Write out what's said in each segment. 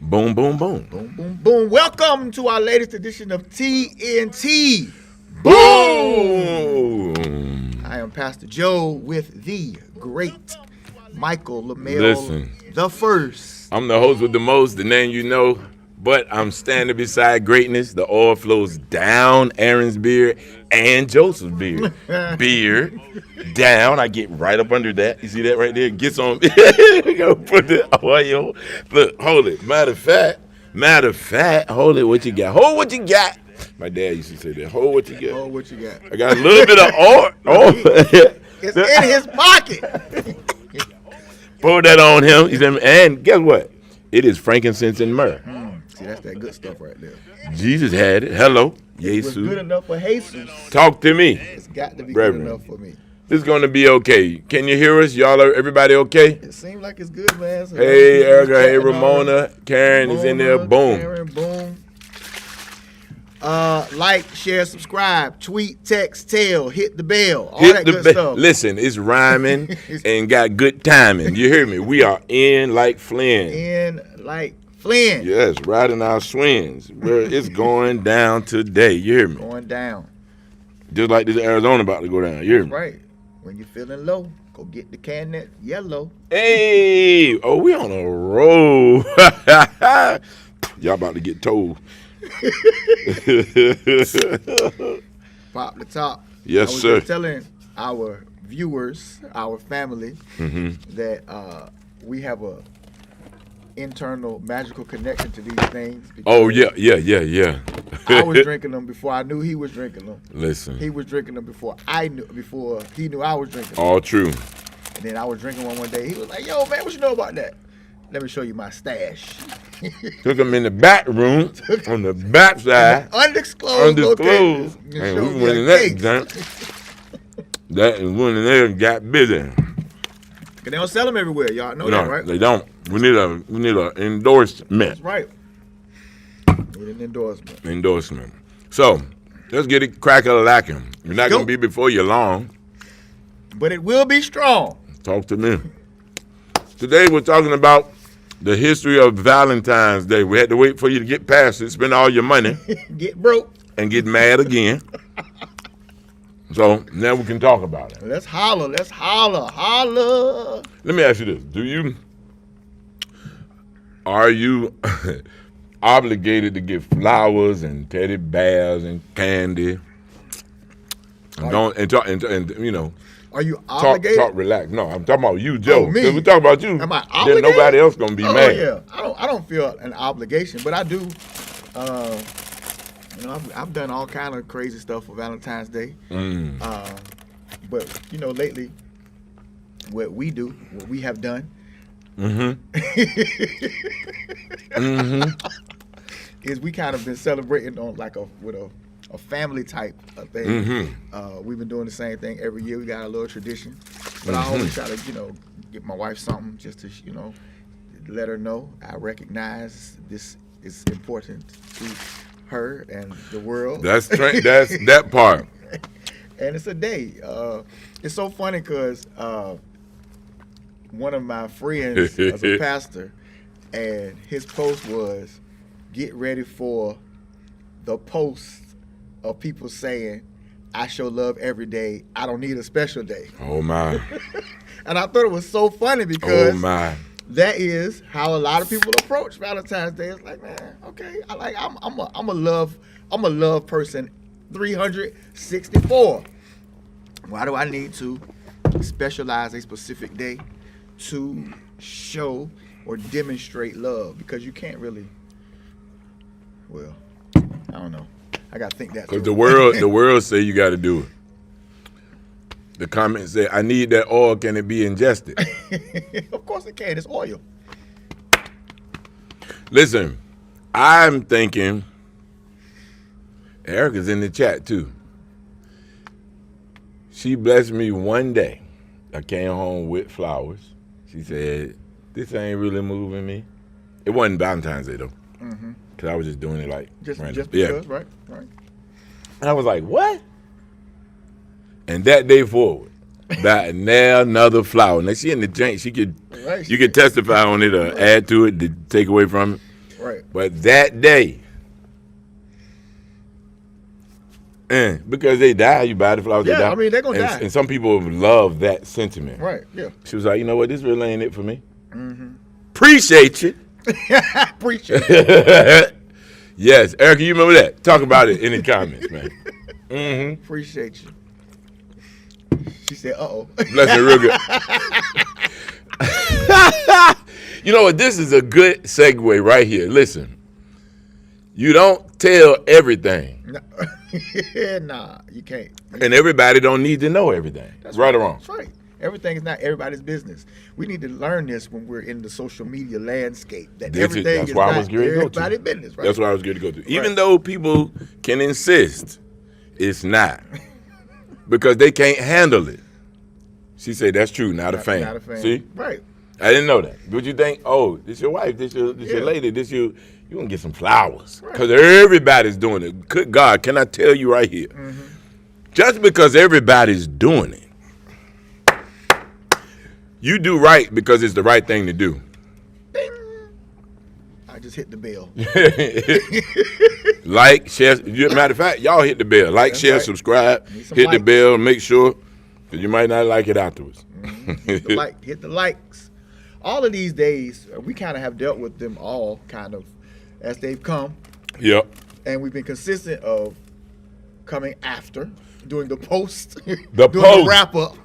Boom, boom, boom. Boom, boom, boom. Welcome to our latest edition of TNT. Boom! I am Pastor Joe with the great Michael LaMelle Listen. the first. I'm the host with the most, the name you know, but I'm standing beside greatness. The oil flows down Aaron's beard and Joseph's beard. Beard down. I get right up under that. You see that right there? Gets on. Go put the oil. Look, hold it. Matter of fact, hold it. What you got? Hold what you got. My dad used to say that. Hold what you got. Oh, what you got? I got a little bit of oil. It's in his pocket. Pour that on him. He said, and guess what? It is frankincense and myrrh. See, that's that good stuff right there. Jesus had it. Hello. It's good Jesus. enough for Jesus. Talk to me. It's got to be Reverend. good enough for me. This is going to be okay. Can you hear us? Y'all, everybody okay? It seems like it's good, man. So Hey, Erica. Hey, Ramona. Karen is in there. Boom. Karen, boom. Like, share, subscribe, tweet, text, tell, hit the bell, all that good stuff. Listen, it's rhyming and got good timing. You hear me? We are in like Flynn. In like Flynn. Yes, riding our swings. Where it's going down today. You hear me? Going down. Just like this Arizona about to go down. You hear me? Right. When you're feeling low, go get the can that yellow. Hey, oh, we on a roll. Y'all about to get told. Pop the top. Yes, I was sir. just telling our viewers, our family, that we have a internal magical connection to these things. Oh, yeah. I was drinking them before I knew he was drinking them. Listen. He was drinking them before he knew I was drinking them. All true. And then I was drinking one day. He was like, "Yo, man, what you know about that? Let me show you my stash." Took him in the back room, on the back side. Undisclosed. Undisclosed. location. And Show we me went a in that cake. junk. That and went in there and got busy. 'Cause they don't sell them everywhere. Y'all know that, No, right? they don't. We need a endorsement. That's right. Need an endorsement. So let's get it crack-a-lacking. We're not Go. gonna be before you long. But it will be strong. Talk to me. Today we're talking about the history of Valentine's Day. We had to wait for you to get past it, spend all your money, Get broke. and get mad again. So now we can talk about it. Let's holler. Holler. Let me ask you this: are you obligated to get flowers and teddy bears and candy? And you know, Are you obligated? talk, relax. No, I'm talking about you, Joe. Oh, me? 'Cause we talk about you. Am I Then obligated? nobody else gonna be mad. Yeah. I don't feel an obligation, but I do. I've done all kind of crazy stuff for Valentine's Day. But lately, what we have done, is we kind of been celebrating on with a family type of thing. We've been doing the same thing every year. We got a little tradition, but I always try to get my wife something just to let her know I recognize this is important to her and the world. That's that part. And it's a day. It's so funny because one of my friends is a pastor, and his post was, "Get ready for the post of people saying, 'I show love every day. I don't need a special day.'" Oh my. And I thought it was so funny because Oh my. that is how a lot of people approach Valentine's Day. It's like, man, okay, I'm a love person 364. Why do I need to specialize a specific day to show or demonstrate love? Because you can't really. Well, I don't know. I gotta think that. Because through. the world say you got to do it. The comments say, "I need that oil. Can it be ingested?" Of course it can. It's oil. Listen, I'm thinking. Erica's in the chat too. She blessed me one day. I came home with flowers. She said, "This ain't really moving me." It wasn't Valentine's Day though, because I was just doing it like Just random. because, right? And I was like, "What?" And that day forward, that now another flower. Now she in the drink. You could testify on it or add to it to take away from it. Right. But that day, because they die, you buy the flowers, they Yeah, die. I mean, they're gonna die. And some people love that sentiment. Right, yeah. She was like, you know what, this really ain't it for me. Appreciate you. Appreciate it. Yes, Erica, you remember that? Talk about it in the comments, man. Appreciate you. She said, uh-oh. Bless her real good. You know what? This is a good segue right here. Listen, you don't tell everything. Nah, you can't. And everybody don't need to know everything. That's right or wrong? That's right. Everything is not everybody's business. We need to learn this when we're in the social media landscape. That's why I was getting to go to. Everybody's business, right? That's what I was going to go to. Even though people can insist, it's not. Because they can't handle it. She said, that's true, not a fan. Not a fan. See? Right. I didn't know that. Would you think, oh, this your wife, this your lady, this you gonna get some flowers. Because everybody's doing it. Good God, can I tell you right here? Just because everybody's doing it, you do right because it's the right thing to do. Ding. I just hit the bell. Like, share. Matter of fact, y'all hit the bell. Like, That's share, right. subscribe. Hit the bell. Make sure, because you might not like it afterwards. Hit the likes. All of these days, we kind of have dealt with them all kind of as they've come. Yep. And we've been consistent of coming after, doing the post, doing post. the wrap up.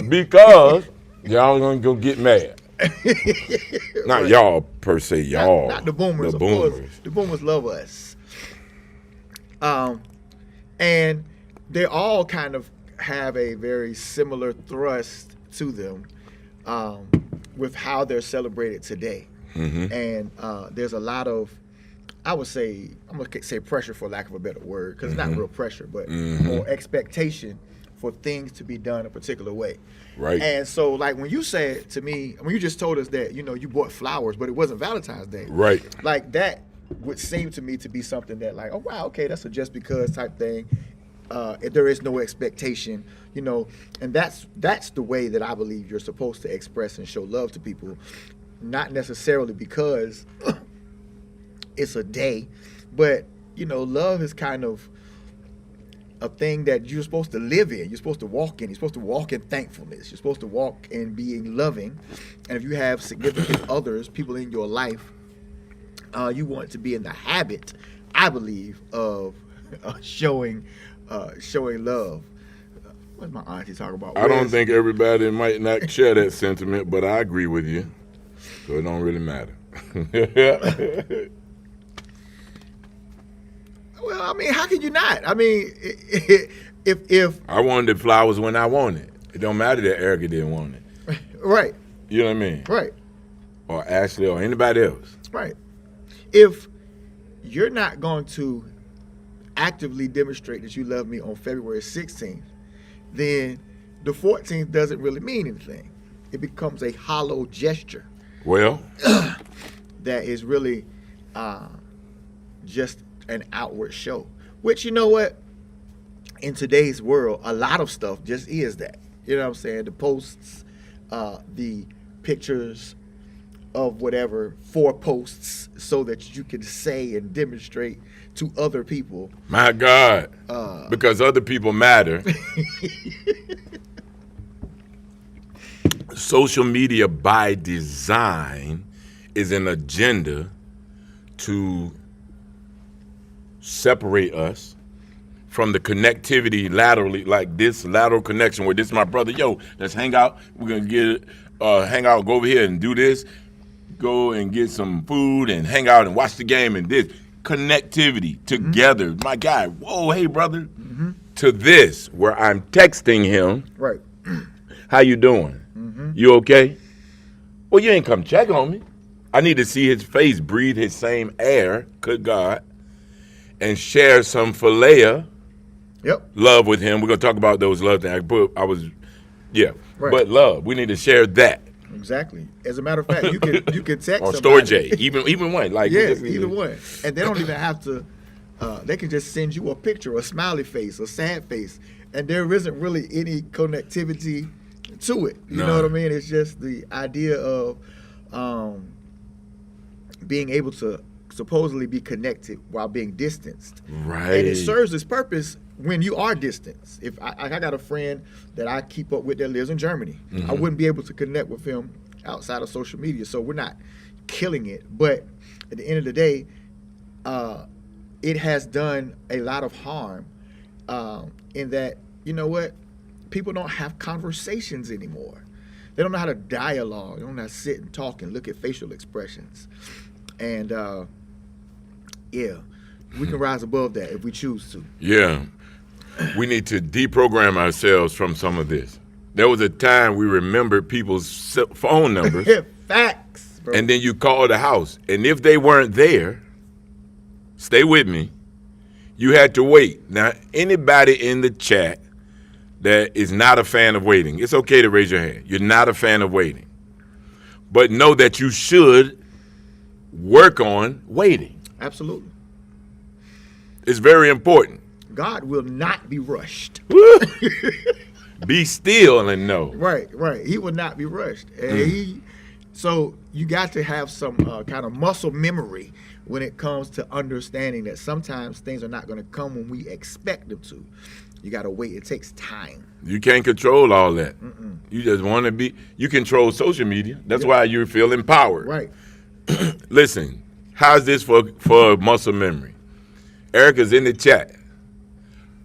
Because y'all gonna go get mad. Not y'all per se, y'all. Not the boomers. The of boomers. course. The boomers love us. And they all kind of have a very similar thrust to them with how they're celebrated today. And there's a lot of, I would say, I'm going to say pressure for lack of a better word, because it's not real pressure, but more expectation for things to be done a particular way. Right. And so, like, when you said to me, when you just told us that, you bought flowers, but it wasn't Valentine's Day. Right. Like, that would seem to me to be something that, like, oh, wow, okay, that's a just because type thing. If there is no expectation, and that's the way that I believe you're supposed to express and show love to people, not necessarily because it's a day, but, love is kind of a thing that you're supposed to live in. You're supposed to walk in. You're supposed to walk in thankfulness. You're supposed to walk in being loving. And if you have significant others, people in your life, you want to be in the habit, I believe, of showing love. What's my auntie talking about? I don't think everybody might not share that sentiment, but I agree with you. So it don't really matter. Well, I mean, how can you not? I mean, if I wanted the flowers when I wanted. It don't matter that Erica didn't want it. Right. You know what I mean? Right. Or Ashley or anybody else. Right. If you're not going to actively demonstrate that you love me on February 16th, then the 14th doesn't really mean anything. It becomes a hollow gesture. Well, that is really just an outward show. Which, you know what? In today's world, a lot of stuff just is that. You know what I'm saying? The posts, the pictures of whatever, 4 posts so that you can say and demonstrate to other people. My God. Because other people matter. Social media by design is an agenda to separate us from the connectivity laterally, like this lateral connection where this is my brother. Yo, let's hang out. We're going to hang out, go over here and do this. Go and get some food and hang out and watch the game and this. Connectivity together. My guy, whoa, hey, brother. To this, where I'm texting him. Right. How you doing? You okay? Well, you ain't come check on me. I need to see his face breathe his same air, good God, and share some philea love with him. We're going to talk about those love things. But love, we need to share that. Exactly. As a matter of fact, you can text or somebody. Store J, even one. Like yes, either one. And they don't even have to, they can just send you a picture, a smiley face, a sad face, and there isn't really any connectivity to it. You know what I mean? It's just the idea of being able to supposedly be connected while being distanced. Right. And it serves its purpose when you are distanced. If I got a friend that I keep up with that lives in Germany, I wouldn't be able to connect with him outside of social media. So we're not killing it. But at the end of the day, it has done a lot of harm in that, you know what? People don't have conversations anymore. They don't know how to dialogue. They don't know how to sit and talk and look at facial expressions. And yeah, we can rise above that if we choose to. Yeah. We need to deprogram ourselves from some of this. There was a time we remembered people's phone numbers. Facts, bro. And then you call the house. And if they weren't there, stay with me, you had to wait. Now, anybody in the chat that is not a fan of waiting, it's okay to raise your hand. You're not a fan of waiting. But know that you should work on waiting. Absolutely. It's very important. God will not be rushed. Be still and know. Right. He will not be rushed. And so you got to have some kind of muscle memory when it comes to understanding that sometimes things are not going to come when we expect them to. You got to wait. It takes time. You can't control all that. You just want to be. You control social media. That's why you feel empowered. Right. Listen, how's this for muscle memory? Erica's in the chat.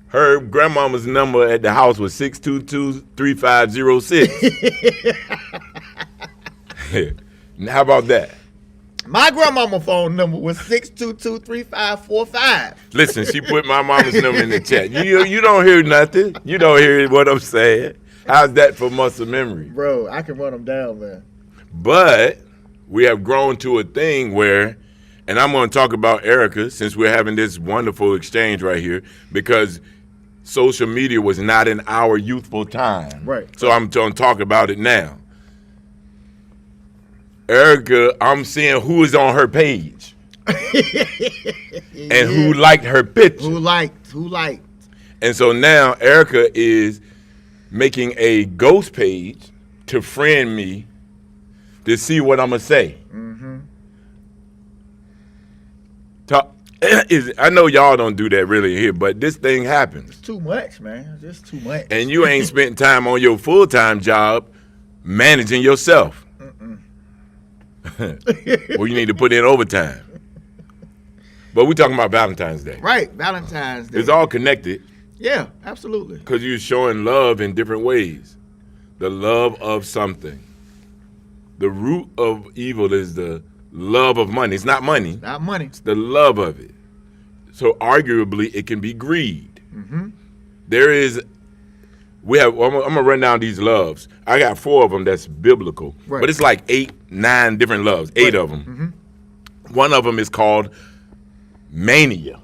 Her grandmama's number at the house was 622-3506. How about that? My grandmama phone number was 622-3545. Listen, she put my mama's number in the chat. You don't hear nothing. You don't hear what I'm saying. How's that for muscle memory? Bro, I can run them down, man. But we have grown to a thing where, and I'm going to talk about Erica since we're having this wonderful exchange right here, because social media was not in our youthful time. Right. So I'm going to talk about it now. Erica, I'm seeing who is on her page and who liked her picture. Who liked. And so now Erica is making a ghost page to friend me to see what I'm going to say. I know y'all don't do that really here, but this thing happens. It's too much, man. It's just too much. And you ain't spent time on your full-time job managing yourself. Well, you need to put in overtime. But we're talking about Valentine's Day. Right, Valentine's Day. It's all connected. Yeah, absolutely. Because you're showing love in different ways. The love of something. The root of evil is the love of money. It's not money. Not money. It's the love of it. So arguably, it can be greed. There is. I'm gonna run down these loves. I got 4 of them that's biblical, right. But it's like 8, 9 different loves. 8 of them. One of them is called mania.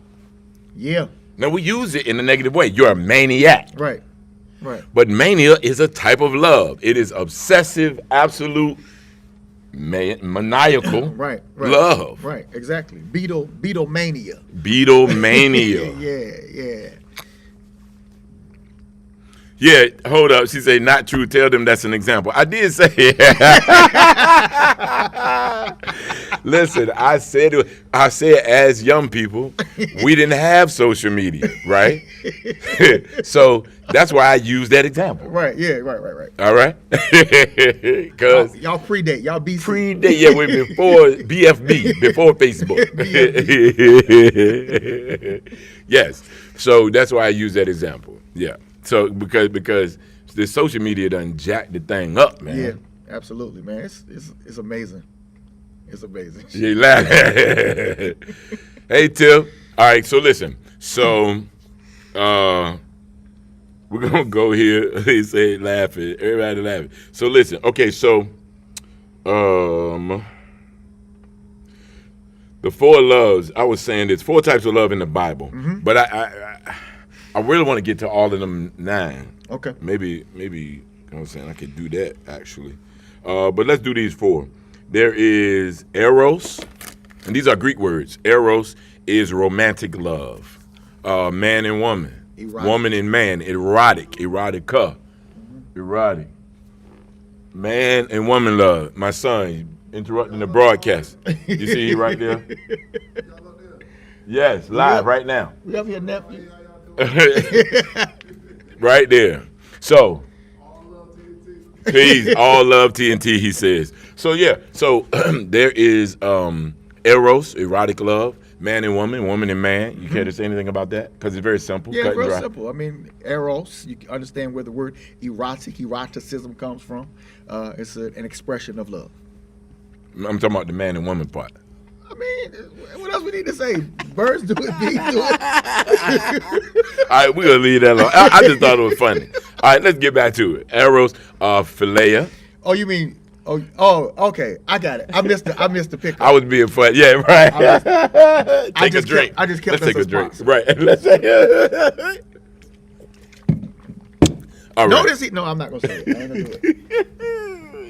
Yeah. Now we use it in a negative way. You're a maniac. Right. But mania is a type of love. It is obsessive, absolute, maniacal right. love. Right. Exactly. Beatlemania. Yeah. Yeah, hold up. She said, not true. Tell them that's an example. I did say it. Listen, I said as young people, we didn't have social media, right? So that's why I use that example. Right, yeah, right. All right? Because y'all predate. Y'all BC. Predate, yeah, we're before BFB, before Facebook. Yes. So that's why I use that example. Yeah. So because the social media done jacked the thing up, man. Yeah, absolutely, man. It's amazing. It's amazing. You laugh. Hey, Tim. All right, so listen. So we're gonna go here. They say laughing. Everybody laughing. So listen. Okay, so the 4 loves. I was saying there's 4 types of love in the Bible, but I really want to get to all of them 9. Okay. Maybe I'm saying I could do that actually. But let's do these 4. There is eros, and these are Greek words. Eros is romantic love. Man and woman. Erotic. Woman and man. Erotica. Erotic. Man and woman love. My son, interrupting the broadcast. You see right there? Yes, live right now. We have your nephew. Right there. So, please, all love TNT, he says. So, yeah. So, there is eros, erotic love, man and woman, woman and man. You care to say anything about that? Because it's very simple. Yeah, it's real simple. I mean, eros, you understand where the word eroticism comes from. It's an expression of love. I'm talking about the man and woman part. I mean, what else we need to say? Birds do it, bees do it. All right, we're going to leave that alone. I just thought it was funny. All right, let's get back to it. Eros, philia. Oh, you mean, oh, okay. I got it. I missed the pickup. I was being funny. Yeah, right. Take a drink. I just kept Let's take a drink. sponsor. Right. Let's say all right. No, I'm not going to say it. I ain't going to do it.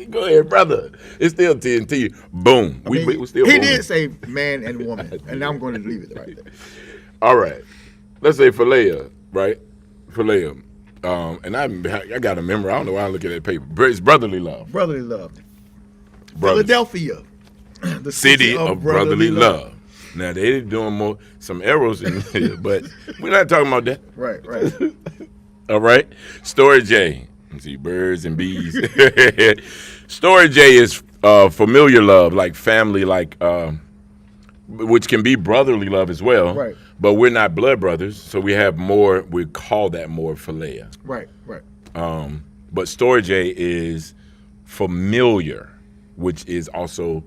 Go ahead, brother. It's still TNT. Boom. I mean, we still he booming. did say man and woman, and I'm going to leave it right there. All right. Let's say philia, right? Philia. And I got to remember. I don't know why I look at that paper. It's brotherly love. Brotherly love. Brothers. Philadelphia, the City of brotherly love. Now they're doing some arrows in here, but we're not talking about that. Right. All right. Story J. Let's see, birds and bees. Story J is familiar love, like family, like which can be brotherly love as well. Right. But we're not blood brothers, so we have more. We call that more philia. Right. But Story J is familiar, which is also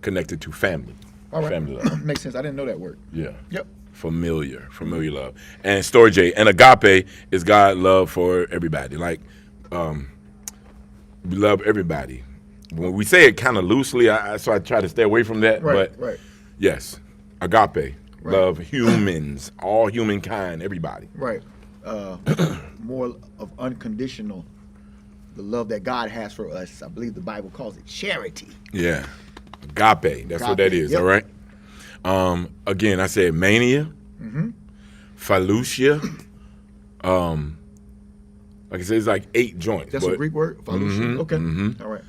connected to family. All right. Family love. Makes sense. I didn't know that word. Yeah. Yep. Familiar love. And Story J. And agape is God love for everybody. Like, we love everybody. When we say it kind of loosely, so I try to stay away from that. Right. Yes, agape, love humans, all humankind, everybody. Right. More of unconditional, the love that God has for us. I believe the Bible calls it charity. Yeah, agape. That's what that is. Yep. All right. Again, I said mania, Philusia. Like I said, it's like 8 joints. That's a Greek word. Philusia. Okay. All right.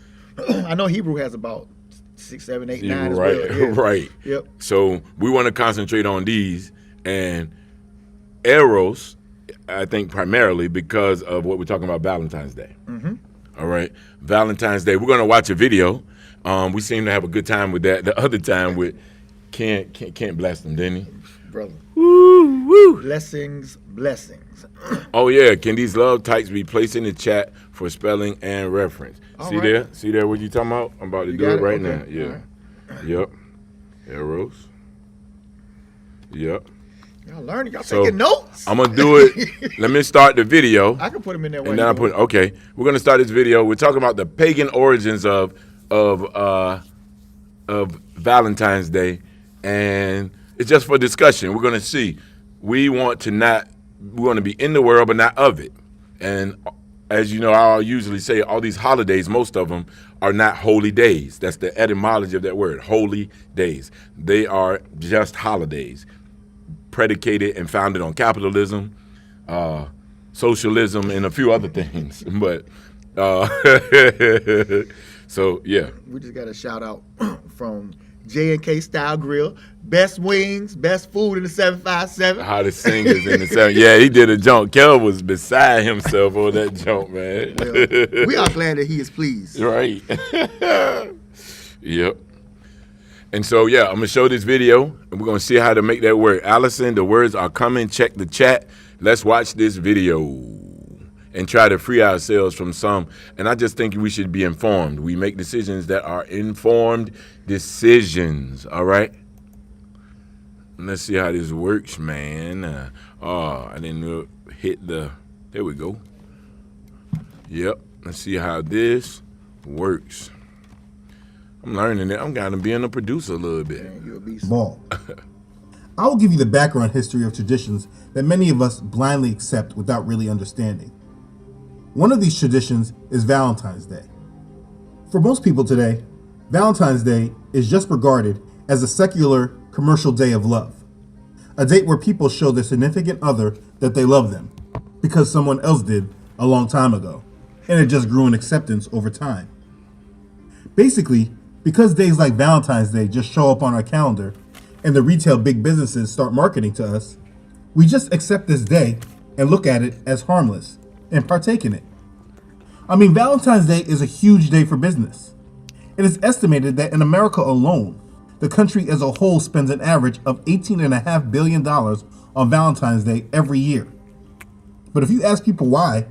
I know Hebrew has about 6, 7, 8, 9 as right, well. Yeah. right. Yep. So we want to concentrate on these and eros. I think primarily because of what we're talking about, Valentine's Day. All right, Valentine's Day. We're gonna watch a video. We seem to have a good time with that. The other time with can't blast them, didn't he? Brother. Woo. Blessings. Oh yeah, can these love types be placed in the chat for spelling and reference? All See right. there? See there what you talking about? I'm about to You do got it it? right Okay. now. Yeah. All right. Yep. Eros. Yep. Y'all learning. Y'all So, taking notes. I'm gonna do it. Let me start the video. I can put them in there. And then okay. We're gonna start this video. We're talking about the pagan origins of Valentine's Day, and it's just for discussion. We're gonna see. We want to be in the world, but not of it. And as you know, I'll usually say all these holidays, most of them are not holy days. That's the etymology of that word, holy days. They are just holidays, predicated and founded on capitalism, socialism, and a few other things. But so yeah, we just got a shout out from J&K Style Grill, best wings, best food in the 757. hottest singers in the 7. Yeah, he did a jump. Kel was beside himself on that jump, man. Well, we are glad that he is pleased. Right. Yep. And so, yeah, I'm going to show this video, and we're going to see how to make that work. Allison, the words are coming. Check the chat. Let's watch this video and try to free ourselves from some. And I just think we should be informed. We make decisions that are informed decisions, all right? Let's see how this works, man. I didn't hit the, there we go. Yep, let's see how this works. I'm learning it. I'm kind of being a producer a little bit. Ball. I will give you the background history of traditions that many of us blindly accept without really understanding. One of these traditions is Valentine's Day. For most people today, Valentine's Day is just regarded as a secular, commercial day of love. A date where people show their significant other that they love them, because someone else did a long time ago, and it just grew in acceptance over time. Basically, Because days like Valentine's Day just show up on our calendar and the retail big businesses start marketing to us, we just accept this day and look at it as harmless and partake in it. I mean, Valentine's Day is a huge day for business. It is estimated that in America alone, the country as a whole spends an average of $18.5 billion on Valentine's Day every year. But if you ask people why,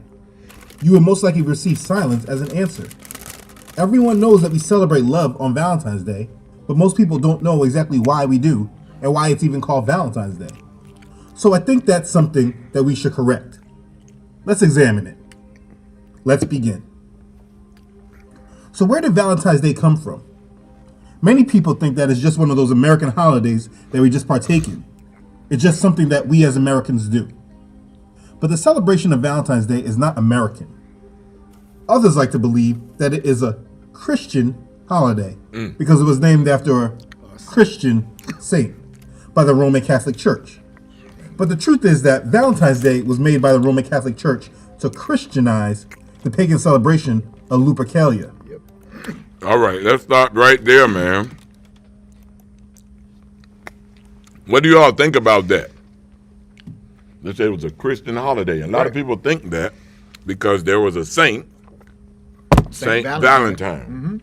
you will most likely receive silence as an answer. Everyone knows that we celebrate love on Valentine's Day, but most people don't know exactly why we do and why it's even called Valentine's Day. So I think that's something that we should correct. Let's examine it. Let's begin. So where did Valentine's Day come from? Many people think that it's just one of those American holidays that we just partake in. It's just something that we as Americans do. But the celebration of Valentine's Day is not American. Others like to believe that it is a Christian holiday because it was named after a Christian saint by the Roman Catholic Church. But the truth is that Valentine's Day was made by the Roman Catholic Church to Christianize the pagan celebration of Lupercalia. All right, let's stop right there, man. What do you all think about that? They said it was a Christian holiday. A lot of people think that because there was a saint, Saint Valentine.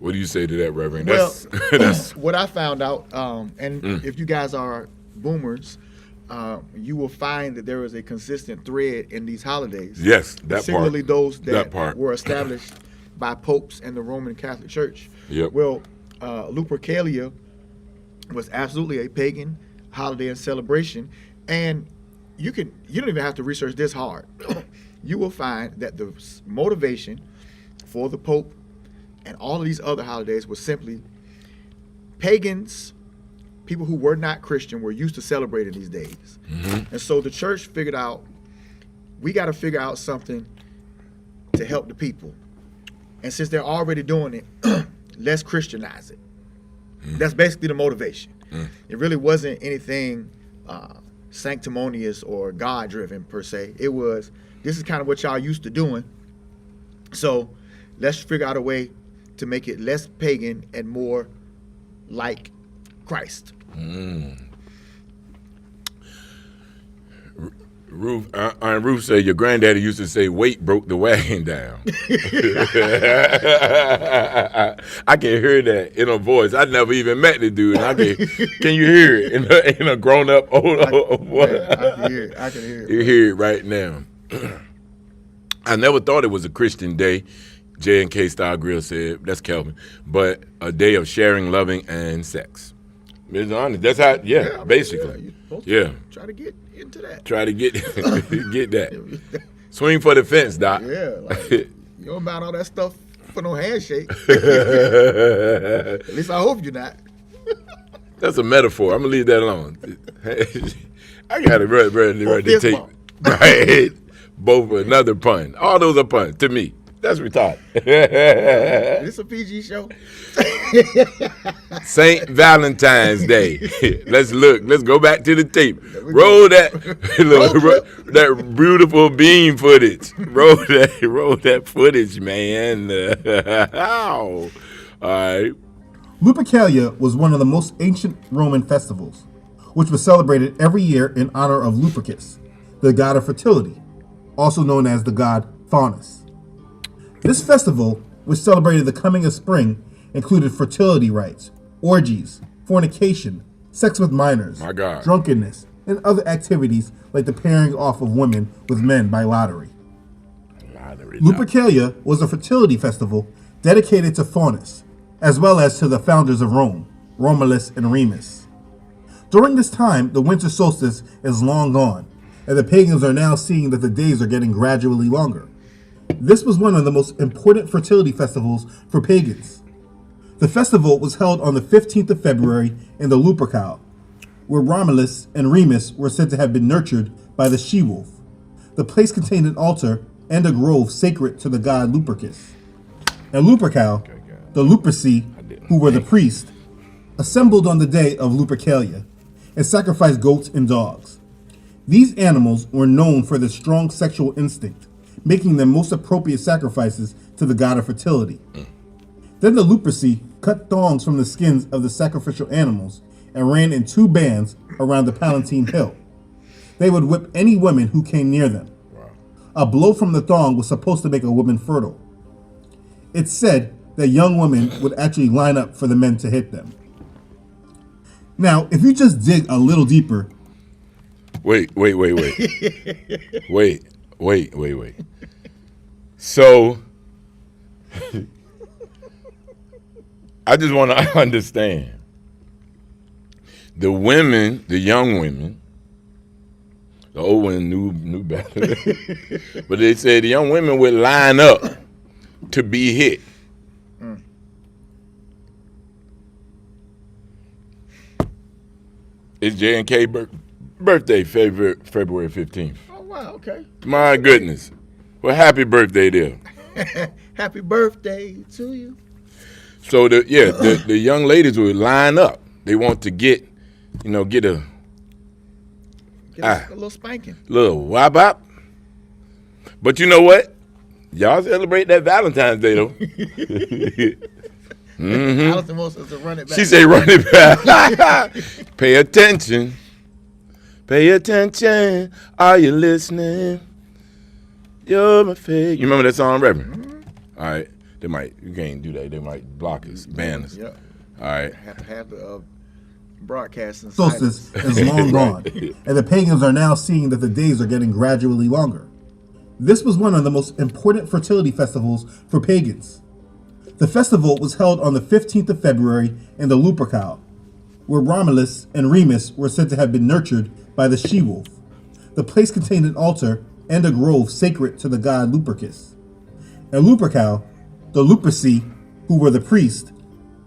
What do you say to that, Reverend? Well, That's what I found out, and if you guys are boomers, you will find that there is a consistent thread in these holidays. Yes, that particularly part. those that part. were established by popes and the Roman Catholic Church. Yep. Well, Lupercalia was absolutely a pagan holiday and celebration, and you don't even have to research this hard. You will find that the motivation for the Pope and all of these other holidays was simply pagans, people who were not Christian, were used to celebrating these days. And so the church figured out, we got to figure out something to help the people. And since they're already doing it, let's Christianize it. That's basically the motivation. It really wasn't anything sanctimonious or God-driven per se. It was, this is kind of what y'all used to doing. So let's figure out a way to make it less pagan and more like Christ. Ruth said your granddaddy used to say, "Weight broke the wagon down." I can hear that in a voice. I never even met the dude. And can you hear it in a grown up old? I can hear it. I can hear it. You hear it right now. I never thought it was a Christian day. J&K Style Grill said, that's Kelvin, but a day of sharing, loving, and sex. It's honest. That's how, basically. Yeah. Try to get into that. Try to get get that. Swing for the fence, Doc. Yeah, like, you don't about all that stuff for no handshake. At least I hope you're not. That's a metaphor. I'm going to leave that alone. I got it ready to take. Right. Both another pun. All those are puns to me. That's retarded. This a PG show? Saint Valentine's Day. Let's look. Let's go back to the tape. Roll that that beautiful beam footage. Roll that footage, man. All right. Lupercalia was one of the most ancient Roman festivals, which was celebrated every year in honor of Lupercus, the god of fertility, also known as the god Faunus. This festival, which celebrated the coming of spring, included fertility rites, orgies, fornication, sex with minors, drunkenness, and other activities like the pairing off of women with men by lottery. Lupercalia was a fertility festival dedicated to Faunus, as well as to the founders of Rome, Romulus and Remus. During this time, the winter solstice is long gone, and the pagans are now seeing that the days are getting gradually longer. This was one of the most important fertility festivals for pagans. The festival was held on the 15th of February in the Lupercal, where Romulus and Remus were said to have been nurtured by the she-wolf. The place contained an altar and a grove sacred to the god Lupercus. And Lupercal, the Luperci, who were the priests, assembled on the day of Lupercalia and sacrificed goats and dogs. These animals were known for their strong sexual instinct, making them most appropriate sacrifices to the god of fertility. Then the Luperci cut thongs from the skins of the sacrificial animals and ran in 2 bands around the Palatine Hill. They would whip any woman who came near them. A blow from the thong was supposed to make a woman fertile. It's said that young women would actually line up for the men to hit them. Now, if you just dig a little deeper... Wait. Wait. So, I just want to understand. The women, the young women, the old women knew better, but they said the young women would line up to be hit. It's J&K birthday, February 15th. Oh, wow, okay. My goodness. Well, happy birthday there. Happy birthday to you. So the young ladies would line up. They want to get a little spanking. Little wop wop. But you know what? Y'all celebrate that Valentine's Day though. Allison wants us to run it back. She say run it back. Pay attention. Pay attention. Are you listening? You're my favorite. You remember that song, Reverend? All right. You can't do that. They might block us, ban us. Yeah. All right. Have the broadcasting solstice is long gone, and the pagans are now seeing that the days are getting gradually longer. This was one of the most important fertility festivals for pagans. The festival was held on the 15th of February in the Lupercal, where Romulus and Remus were said to have been nurtured by the she-wolf. The place contained an altar and a grove sacred to the god Lupercus. At Lupercal, the Luperci, who were the priests,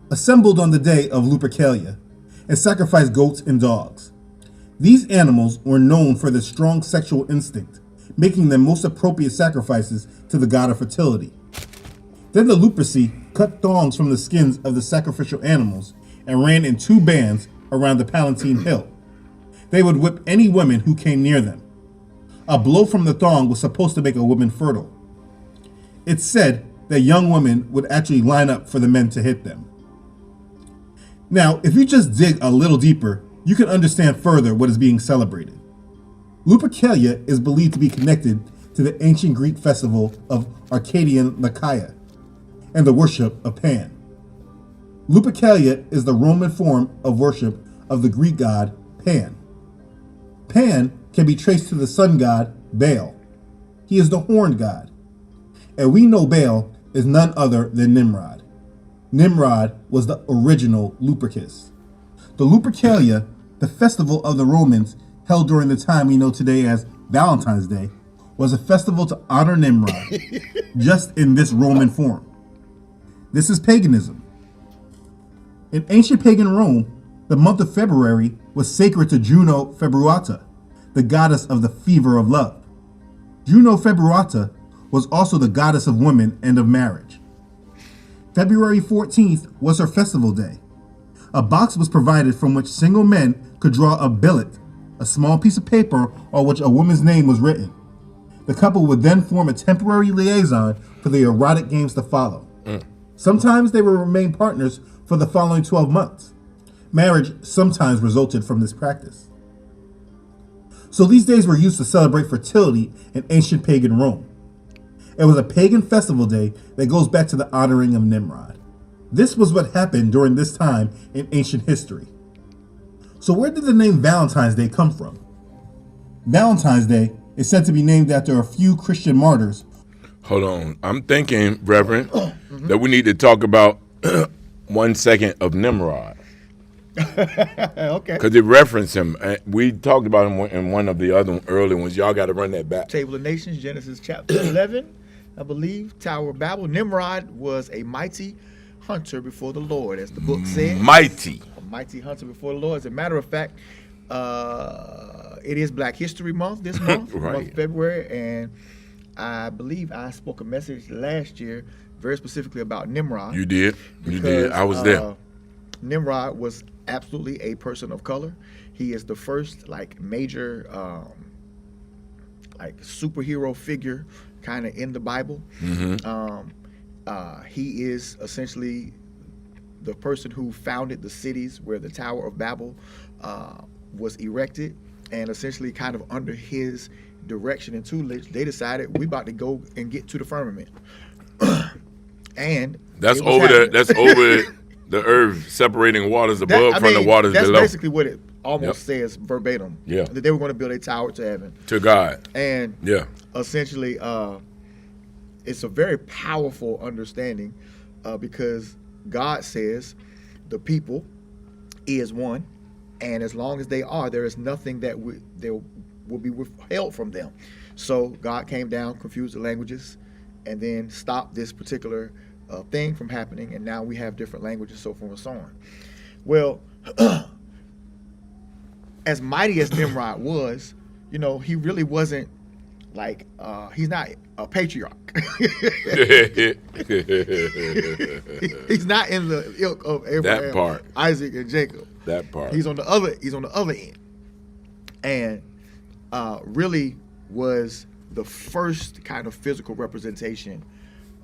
assembled on the day of Lupercalia and sacrificed goats and dogs. These animals were known for their strong sexual instinct, making them most appropriate sacrifices to the god of fertility. Then the Luperci cut thongs from the skins of the sacrificial animals and ran in 2 bands around the Palatine Hill. They would whip any woman who came near them. A blow from the thong was supposed to make a woman fertile. It's said that young women would actually line up for the men to hit them. Now, if you just dig a little deeper, you can understand further what is being celebrated. Lupercalia is believed to be connected to the ancient Greek festival of Arcadian Nicaea and the worship of Pan. Lupercalia is the Roman form of worship of the Greek god Pan. Pan can be traced to the sun god Baal. He is the horned god. And we know Baal is none other than Nimrod. Nimrod was the original Lupercus. The Lupercalia, the festival of the Romans held during the time we know today as Valentine's Day, was a festival to honor Nimrod, just in this Roman form. This is paganism. In ancient pagan Rome, the month of February was sacred to Juno Februata, the goddess of the fever of love. Juno Februata was also the goddess of women and of marriage. February 14th was her festival day. A box was provided from which single men could draw a billet, a small piece of paper on which a woman's name was written. The couple would then form a temporary liaison for the erotic games to follow. Sometimes they would remain partners for the following 12 months. Marriage sometimes resulted from this practice. So these days were used to celebrate fertility in ancient pagan Rome. It was a pagan festival day that goes back to the honoring of Nimrod. This was what happened during this time in ancient history. So where did the name Valentine's Day come from? Valentine's Day is said to be named after a few Christian martyrs. Hold on. I'm thinking, Reverend, that we need to talk about 1 second of Nimrod. Okay. Because it referenced him. We talked about him in one of the other early ones. Y'all got to run that back. Table of Nations, Genesis chapter 11, I believe, Tower of Babel. Nimrod was a mighty hunter before the Lord, as the book said. Mighty. A mighty hunter before the Lord. As a matter of fact, it is Black History Month this month, Right. month of February, and I believe I spoke a message last year very specifically about Nimrod. You did. You because, did. I was there. Nimrod was absolutely a person of color. He is the first major superhero figure kind of in the Bible. He is essentially the person who founded the cities where the Tower of Babel was erected, and essentially kind of under his direction and tutelage, they decided we about to go and get to the firmament. And that's over the earth, separating waters above from the waters below. That's basically what it almost says verbatim. Yeah. That they were going to build a tower to heaven. To God. And essentially, it's a very powerful understanding because God says the people is one, and as long as they are, there is nothing that will be withheld from them. So God came down, confused the languages, and then stopped this particular thing from happening, and now we have different languages, so forth and so on. Well, as mighty as Nimrod was, he really wasn't like, he's not a patriarch. He's not in the ilk of Abraham, Isaac, and Jacob. That part. He's on the other end, and really was the first kind of physical representation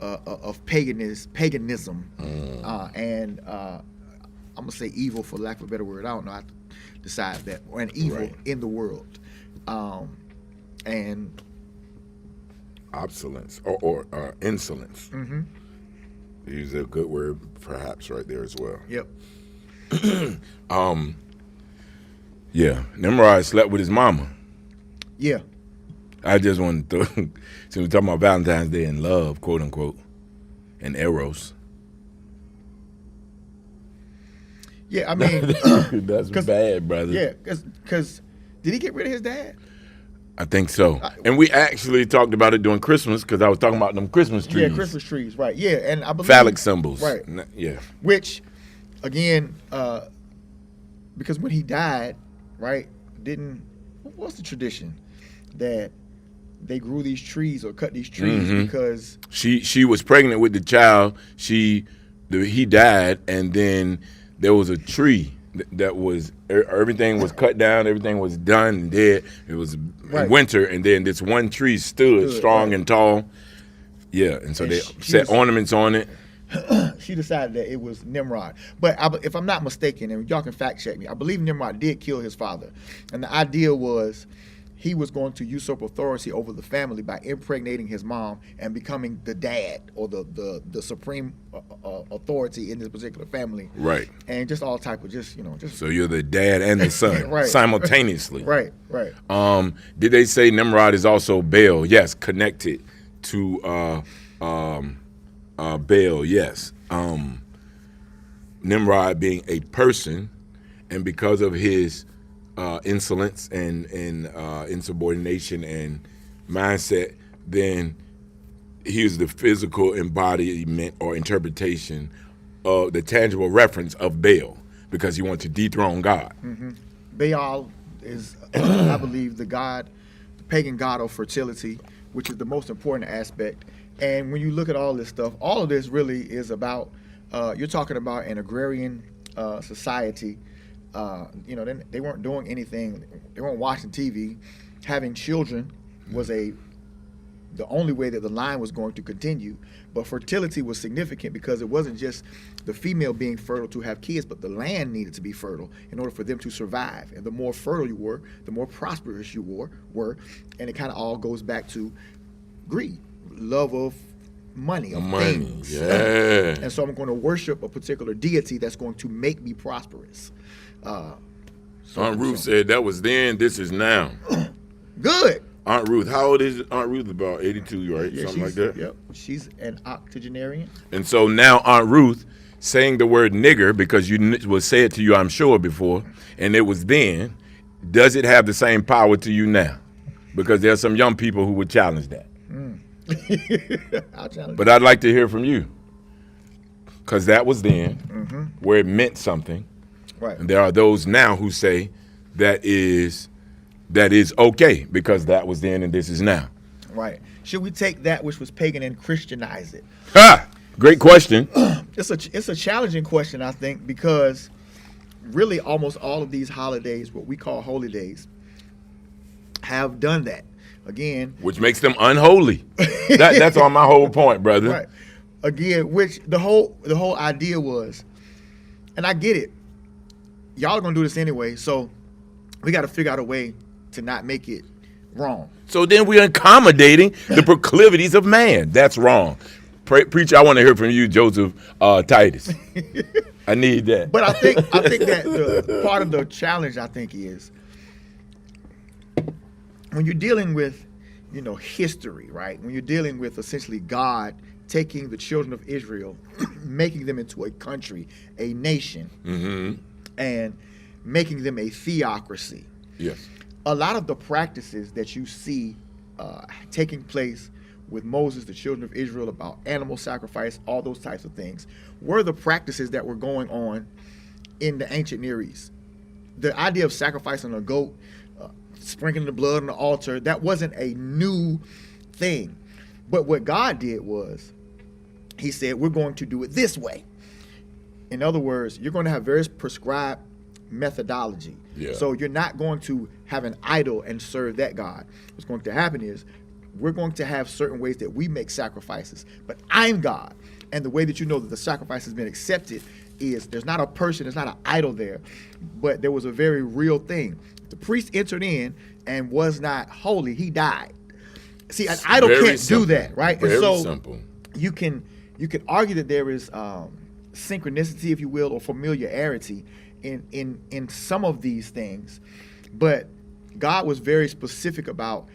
of paganism, and I'm gonna say evil for lack of a better word. I don't know how to decide that, or an evil in the world, and obsolence or insolence. Mm-hmm. Use a good word, perhaps, right there as well. Yep. Yeah, Nimrod slept with his mama. Yeah. I just wanted to, since we're talking about Valentine's Day and love, quote unquote, and eros. Yeah, I mean, that's bad, brother. Yeah, because did he get rid of his dad? I think so. And we actually talked about it during Christmas because I was talking about them Christmas trees. Yeah, Christmas trees, right. Yeah, and I believe... Phallic symbols. Right. Yeah. Which, again, because when he died, right, what's the tradition? That they grew these trees or cut these trees because... She was pregnant with the child. He died, and then there was a tree that was, everything was cut down, everything was done and dead. It was winter, and then this one tree stood strong and tall. Yeah, and so they set ornaments on it. She decided that it was Nimrod. But if I'm not mistaken, and y'all can fact check me, I believe Nimrod did kill his father. And the idea was he was going to usurp authority over the family by impregnating his mom and becoming the dad or the supreme authority in this particular family. Right. And just all type of just. So you're the dad and the son simultaneously. Right. Did they say Nimrod is also Baal? Yes, connected to Baal. Yes. Nimrod being a person, and because of his insolence and insubordination and mindset, then he is the physical embodiment or interpretation of the tangible reference of Baal, because he wants to dethrone God. Mm-hmm. Baal is, I believe, the pagan god of fertility, which is the most important aspect. And when you look at all this stuff, all of this really is about, you're talking about an agrarian society. They weren't doing anything. They weren't watching TV. Having children was the only way that the line was going to continue. But fertility was significant because it wasn't just the female being fertile to have kids, but the land needed to be fertile in order for them to survive. And the more fertile you were, the more prosperous you were. And it kind of all goes back to greed, love of money, of things. Yeah. And so I'm going to worship a particular deity that's going to make me prosperous. Aunt Ruth said that was then, this is now. Good. Aunt Ruth, how old is Aunt Ruth? About 82, right? Yeah, something like that. Yep. She's an octogenarian. And so now Aunt Ruth saying the word nigger, because you was said to you, I'm sure, before, and it was then, does it have the same power to you now? Because there are some young people who would challenge that. I'll challenge but I'd like to hear from you, because that was then, where it meant something. Right. And there are those now who say that is okay because that was then and this is now. Right. Should we take that which was pagan and Christianize it? Great question. It's a challenging question, I think, because really almost all of these holidays, what we call holy days, have done that. Again, which makes them unholy. That's on my whole point, brother. Right. again, which the whole idea was, and I get it. Y'all are gonna do this anyway, so we got to figure out a way to not make it wrong. So then we're accommodating the proclivities of man. That's wrong. Preacher, I want to hear from you, Joseph Titus. I need that. But I think that the part of the challenge, I think, is when you're dealing with, history, right? When you're dealing with essentially God taking the children of Israel, making them into a country, a nation, and making them a theocracy. Yes. A lot of the practices that you see taking place with Moses, the children of Israel, about animal sacrifice, all those types of things, were the practices that were going on in the ancient Near East. The idea of sacrificing a goat, sprinkling the blood on the altar, that wasn't a new thing. But what God did was, he said, we're going to do it this way. In other words, you're going to have very prescribed methodology. Yeah. So you're not going to have an idol and serve that God. What's going to happen is we're going to have certain ways that we make sacrifices, but I'm God. And the way that you know that the sacrifice has been accepted is there's not a person, there's not an idol there, but there was a very real thing. The priest entered in and was not holy, he died. See, an idol can't do that, right? Very and so simple. You can argue that there is synchronicity, if you will, or familiarity in some of these things, but God was very specific about,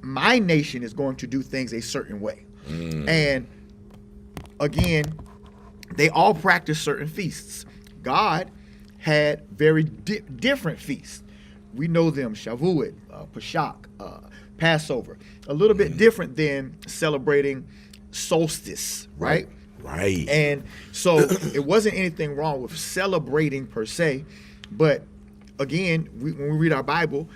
my nation is going to do things a certain way. And again, they all practice certain feasts. God had very different feasts. We know them: Shavuot, Pesach, Passover. A little bit different than celebrating solstice, right? Right. And so it wasn't anything wrong with celebrating per se, but again, when we read our Bible,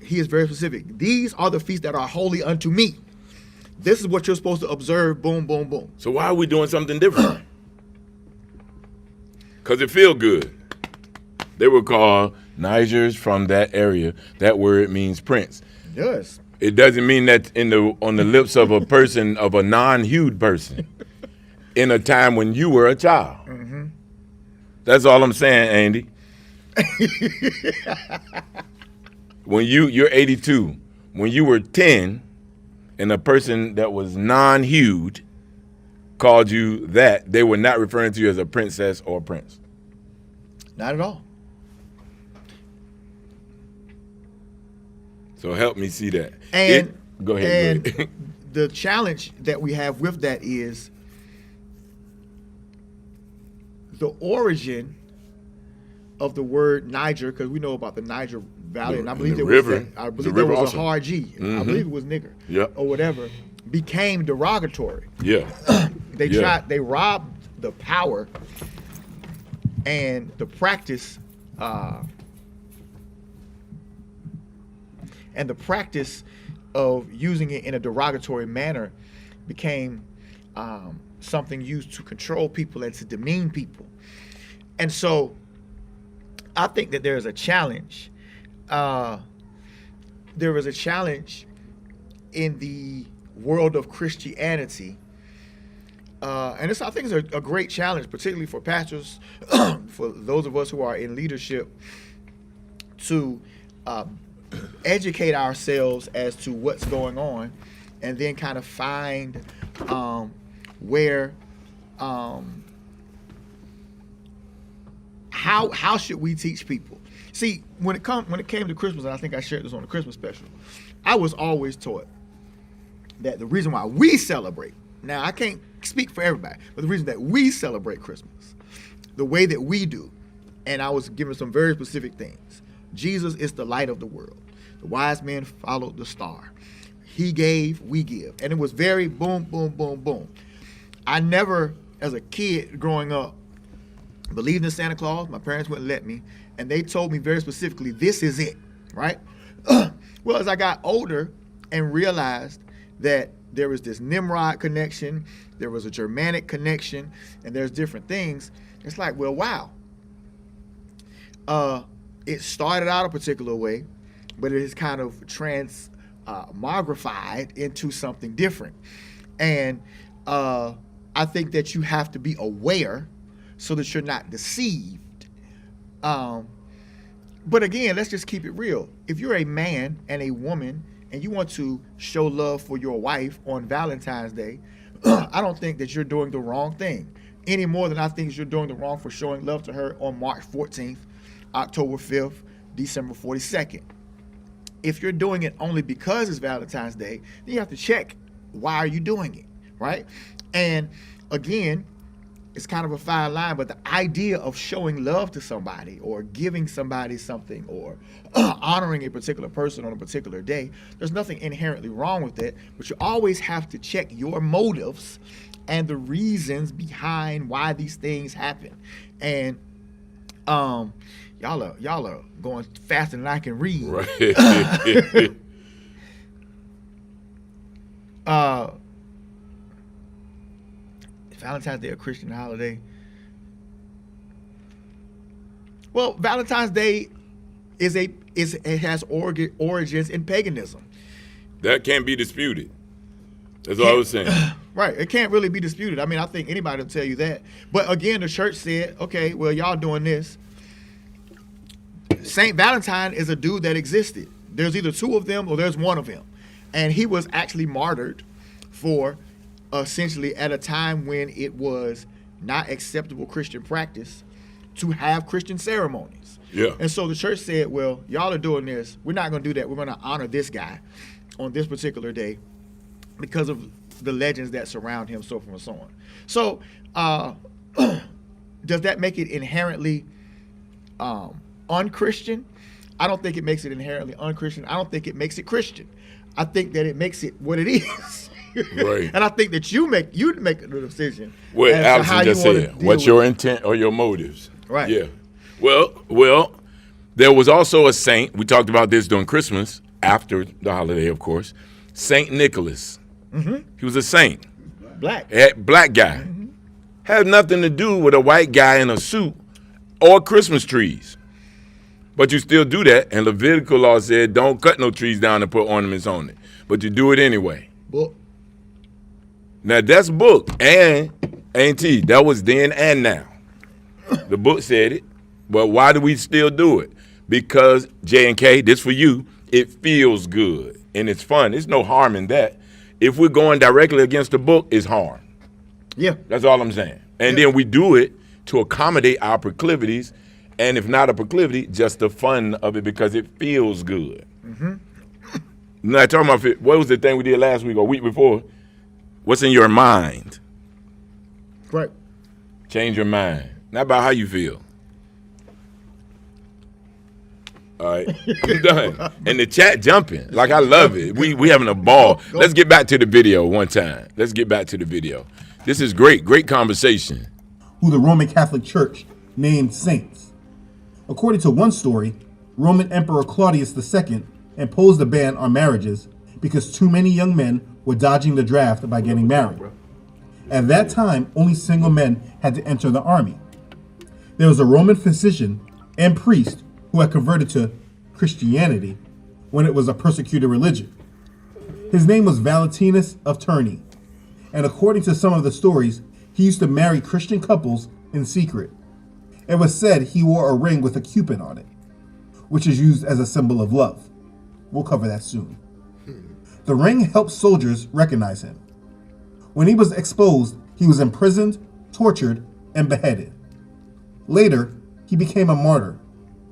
he is very specific. These are the feasts that are holy unto me. This is what you're supposed to observe. Boom, boom, boom. So why are we doing something different? Because it feel good. They were called Nigers from that area. That word means prince. It does. It doesn't mean that on the lips of a person, of a non-hued person, in a time when you were a child. That's all I'm saying, Andy. When you're 82, when you were 10, and a person that was non-hued called you that, they were not referring to you as a princess or a prince. Not at all. So help me see that. And go ahead. And the challenge that we have with that is the origin of the word Niger, because we know about the Niger Valley, and I believe there was a hard G. I believe it was nigger, or whatever, became derogatory. Yeah. They robbed the power and the practice of using it in a derogatory manner became something used to control people and to demean people. And so I think that there is a challenge. There is a challenge in the world of Christianity. And I think it's a great challenge, particularly for pastors, for those of us who are in leadership, to educate ourselves as to what's going on, and then kind of find where, how should we teach people? See, when it came to Christmas, and I think I shared this on the Christmas special, I was always taught that the reason why we celebrate, now I can't speak for everybody, but the reason that we celebrate Christmas the way that we do, and I was given some very specific things. Jesus is the light of the world. The wise men followed the star. He gave, we give. And it was very boom, boom, boom, boom. I never, as a kid growing up, believed in Santa Claus. My parents wouldn't let me. And they told me very specifically, this is it, right? Well, as I got older and realized that there was this Nimrod connection, there was a Germanic connection, and there's different things, it's like, well, wow. It started out a particular way, but it is kind of mogrified into something different. And I think that you have to be aware so that you're not deceived. But again, let's just keep it real. If you're a man and a woman and you want to show love for your wife on Valentine's Day, I don't think that you're doing the wrong thing any more than I think you're doing the wrong for showing love to her on March 14th, October 5th, December 42nd. If you're doing it only because it's Valentine's Day, then you have to check, why are you doing it, right? And again, it's kind of a fine line, but the idea of showing love to somebody or giving somebody something or honoring a particular person on a particular day, there's nothing inherently wrong with it, but you always have to check your motives and the reasons behind why these things happen. And y'all are going faster than I can read. Right. Valentine's Day a Christian holiday? Well, Valentine's Day it has origins in paganism. That can't be disputed. That's all I was saying. Right. It can't really be disputed. I mean, I think anybody will tell you that. But again, the church said, okay, well, y'all doing this. Saint Valentine is a dude that existed. There's either two of them or there's one of him. And he was actually martyred for essentially at a time when it was not acceptable Christian practice to have Christian ceremonies. Yeah. And so the church said, well, y'all are doing this. We're not going to do that. We're going to honor this guy on this particular day because of the legends that surround him, so forth and so on. So does that make it inherently unchristian? I don't think it makes it inherently unchristian. I don't think it makes it Christian. I think that it makes it what it is. Right. And I think that you'd make the decision. What as to Allison how you just wanna said. deal What's with your it. intent or your motives? Right. Yeah. Well, there was also a saint. We talked about this during Christmas, after the holiday, of course. Saint Nicholas. Mm-hmm. He was a saint. Black. Black guy. Mm-hmm. Had nothing to do with a white guy in a suit or Christmas trees. But you still do that, and Levitical law said don't cut no trees down and put ornaments on it. But you do it anyway. Book. Now that's book and ain't that was then and now. The book said it, but why do we still do it? Because J and K, this for you, it feels good and it's fun. There's no harm in that. If we're going directly against the book, it's harm. Yeah. That's all I'm saying. And then we do it to accommodate our proclivities, and if not a proclivity, just the fun of it because it feels good. Mm-hmm. Now talking about what was the thing we did last week or week before? What's in your mind? Right. Change your mind. Not about how you feel. All right, we're done. And the chat jumping. Like, I love it. We having a ball. Let's get back to the video one time. Let's get back to the video. This is great. Great conversation. Who the Roman Catholic Church named saints. According to one story, Roman Emperor Claudius II imposed a ban on marriages because too many young men were dodging the draft by getting married. At that time, only single men had to enter the army. There was a Roman physician and priest who had converted to Christianity when it was a persecuted religion. His name was Valentinus of Terni, and according to some of the stories, he used to marry Christian couples in secret. It was said he wore a ring with a cupid on it, which is used as a symbol of love. We'll cover that soon. The ring helped soldiers recognize him. When he was exposed, he was imprisoned, tortured, and beheaded. Later, he became a martyr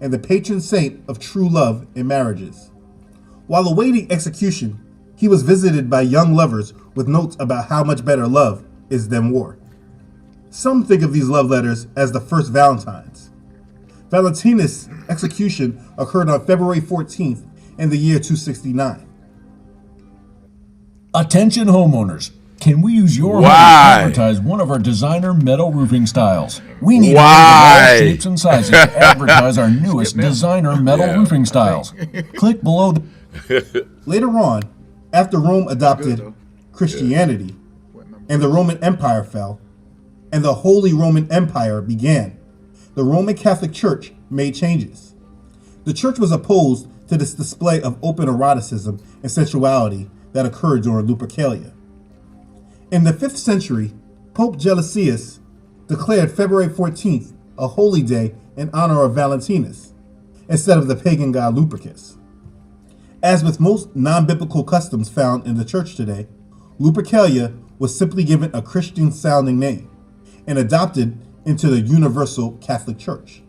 and the patron saint of true love in marriages. While awaiting execution, he was visited by young lovers with notes about how much better love is than war. Some think of these love letters as the first Valentines. Valentinus' execution occurred on February 14th in the year 269. Attention homeowners. Can we use your home Why? to advertise one of our designer metal roofing styles? We need Why? all shapes and sizes to advertise our newest designer metal roofing styles. Click below the... Later on, after Rome adopted Christianity and the Roman Empire fell, and the Holy Roman Empire began, the Roman Catholic Church made changes. The church was opposed to this display of open eroticism and sensuality that occurred during Lupercalia. In the 5th century, Pope Gelasius declared February 14th a holy day in honor of Valentinus, instead of the pagan god Lupercus. As with most non-biblical customs found in the church today, Lupercalia was simply given a Christian-sounding name and adopted into the Universal Catholic Church.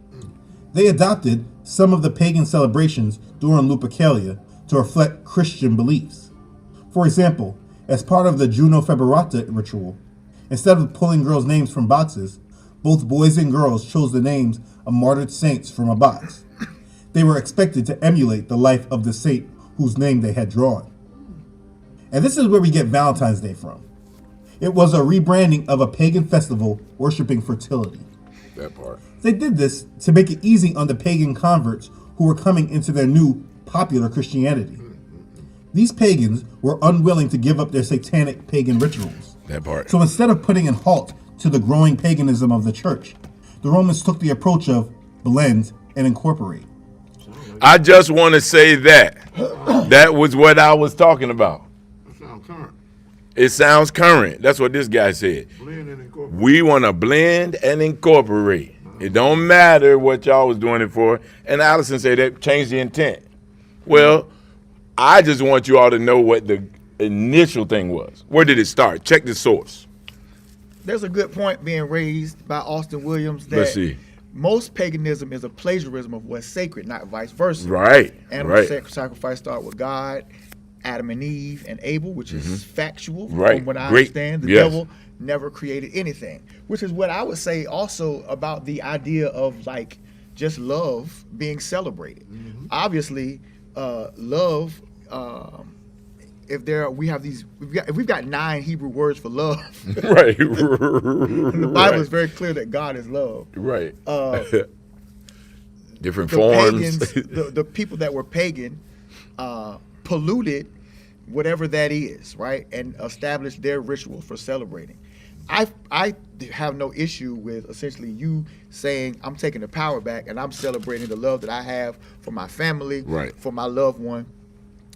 They adopted some of the pagan celebrations during Lupercalia to reflect Christian beliefs. For example, as part of the Juno Feberata ritual, instead of pulling girls' names from boxes, both boys and girls chose the names of martyred saints from a box. They were expected to emulate the life of the saint whose name they had drawn. And this is where we get Valentine's Day from. It was a rebranding of a pagan festival worshiping fertility. That part. They did this to make it easy on the pagan converts who were coming into their new popular Christianity. These pagans were unwilling to give up their satanic pagan rituals. That part. So instead of putting a halt to the growing paganism of the church, the Romans took the approach of blend and incorporate. I just want to say that. That was what I was talking about. That sounds current. It sounds current. That's what this guy said. Blend and incorporate. We want to blend and incorporate. It don't matter what y'all was doing it for. And Allison said that changed the intent. Well, I just want you all to know what the initial thing was. Where did it start? Check the source. There's a good point being raised by Austin Williams that Let's see. most paganism is a plagiarism of what's sacred, not vice versa. Right. Animal Right. sacrifice start with God, Adam and Eve, and Abel, which is factual Right. from what I Great. understand. The Yes. devil never created anything, which is what I would say also about the idea of like just love being celebrated. Obviously, love. If we've got 9 Hebrew words for love, Right. the Bible is very clear that God is love. Right. Different The forms. pagans, the people that were pagan, polluted whatever that is, right, and established their ritual for celebrating. I have no issue with essentially you saying I'm taking the power back and I'm celebrating the love that I have for my family, Right. for my loved one,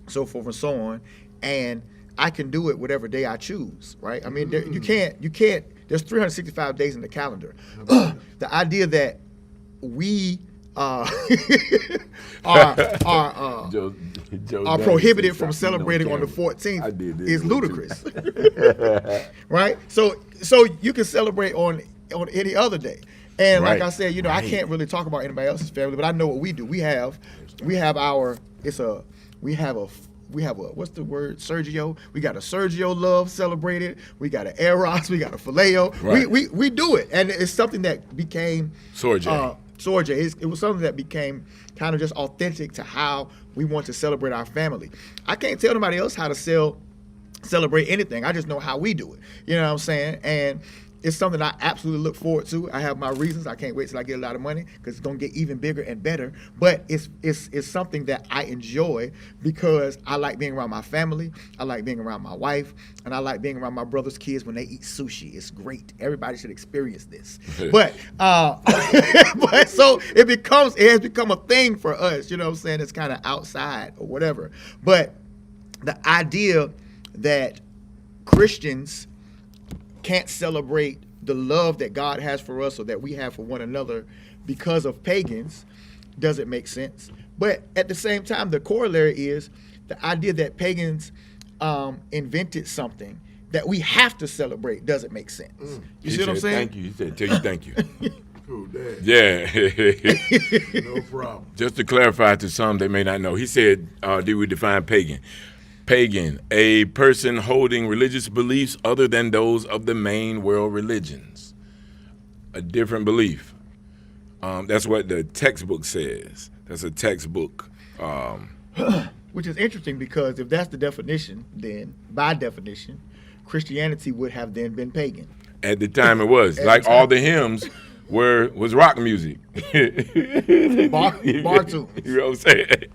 so forth and so on, and I can do it whatever day I choose, right? I mean, you can't. There's 365 days in the calendar. The idea that we are Joe are Jackson prohibited said, from "Stop celebrating being on the camera." I 14th did this is one, too. ludicrous, right? So you can celebrate on any other day. And Right. like I said, I Right. can't really talk about anybody else's family, but I know what we do. We have what's the word? Sergio. We got a Sergio love celebrated. We got an Eros. We got a Phileo. Right. We do it, and it's something that became Sorge. It was something that became kind of just authentic to how we want to celebrate our family. I can't tell nobody else how to celebrate anything. I just know how we do it. You know what I'm saying? And it's something I absolutely look forward to. I have my reasons. I can't wait till I get a lot of money because it's gonna get even bigger and better. But it's something that I enjoy because I like being around my family. I like being around my wife, and I like being around my brother's kids when they eat sushi. It's great. Everybody should experience this. But so it has become a thing for us. You know what I'm saying? It's kind of outside or whatever. But the idea that Christians can't celebrate the love that God has for us or that we have for one another because of pagans doesn't make sense. But at the same time, the corollary is the idea that pagans invented something that we have to celebrate doesn't make sense. You see what I'm saying? Thank you. He said, tell you thank you. Cool, Dad. Yeah. No problem. Just to clarify to some they may not know, he said, did we define pagan? Pagan, a person holding religious beliefs other than those of the main world religions. A different belief. That's what the textbook says. That's a textbook. Which is interesting because if that's the definition, then by definition, Christianity would have then been pagan. At the time it was. At Like the time. all the hymns was rock music. Bar tune. You know what I'm saying?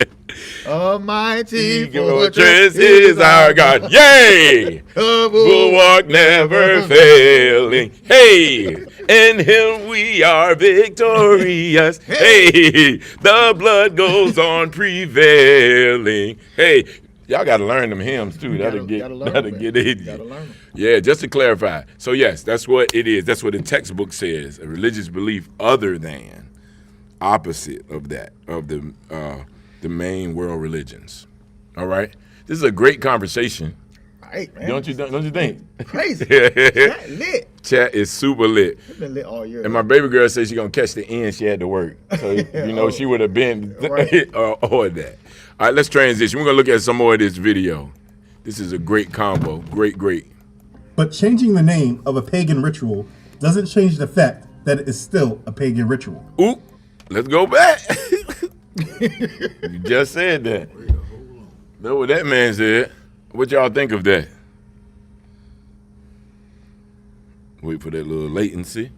Almighty Fortress is our God. Yay! Bulwark never failing. Hey! In him we are victorious. Hey! The blood goes on prevailing. Hey! Y'all got to learn them hymns too. Gotta That'll get in you. Gotta learn 'em. Yeah, just to clarify. So yes, that's what it is. That's what the textbook says. A religious belief other than, opposite of that, of the main world religions. All right. This is a great conversation. Right, man. Don't you think? Crazy. Chat lit. Chat is super lit. It's been lit all year. And my baby girl said she gonna catch the end. She had to work, so she would have been Right. or that. All right, let's transition. We're gonna look at some more of this video. This is a great combo. Great. But changing the name of a pagan ritual doesn't change the fact that it is still a pagan ritual. Ooh, let's go back. You just said that. That's what that man said. What y'all think of that? Wait for that little latency.